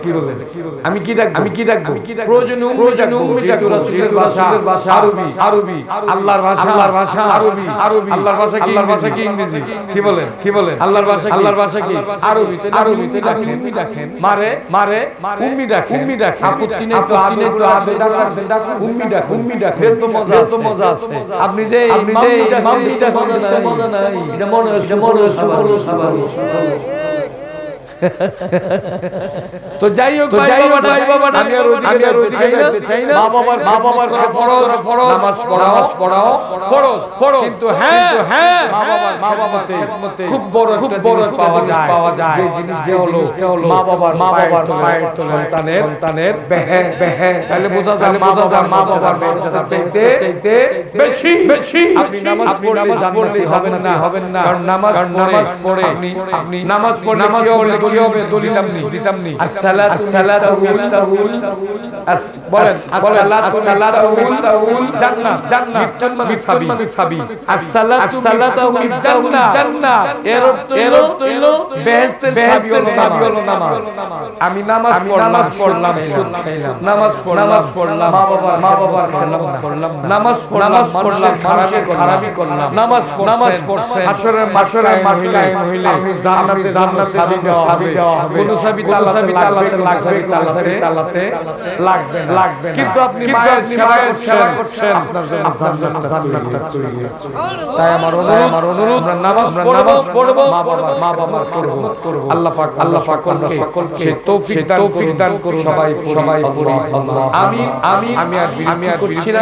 কি বলে আমি কি ডাকবো প্রয়োজনে উম্মি ডাকবো রাসূলের ভাষা আরবি আল্লাহর ভাষা আরবি আল্লাহর ভাষা কি ইংরেজি কি বলেন আল্লাহর ভাষা কি আরবি উম্মি ডাকেন মারে উম্মি ডাকেন আপত্তি নেই তো আদে ডাকুন উম্মি ডাকেন তো মজা আছে আপনি যে মাম্মি ডাকেন মজা নাই এটা মনে হয় সুবহানাল্লাহ তো যাই হোক ভাই বাবা আমি আর ওদিকে চাই না মা বাবার ফরজ নামাজ পড়াও কিন্তু হ্যাঁ মা বাবার খুব বড় পাওয়া যায় যে জিনিসটা হলো মা বাবার পায়ের তলায় সন্তানের বেহেশ তাহলে বোঝা যায় মা বাবার বেহেশটা চাইতে বেশি আপনি নামাজ পড়লে হবেন না কারণ নামাজ পড়ে আপনি নামাজ পড়লে কি হবে দিতাম নি আসসালাতু বলেন আসসালাতু জান্নাত মানে সাবি আসসালাতু জান্নাত এর হলো বেহেশতের সাবি হলো নামাজ আমি নামাজ পড়লাম সুদ খাইলাম নামাজ পড়লাম মা বাবার খেলাম করলাম নামাজ পড়লাম খারাপি করলাম নামাজ পড়ছেন হাসরের মাসকায় হইলে আপনি জান্নাত সাবি দেওয়া হবে কোন সাবি তালাতে লাগবে কিন্তু আপনি মায়ের সেবা করছেন আপনার জন্য জান্নাতটা তৈরি হচ্ছে তাই আমার অনুরোধ আমরা নামাজ পড়বো মা বাবার করব আল্লাহ পাক সকলকে তৌফিক দান করুন সবাই পড়ি আমিন আমি আর বিরতি করছি না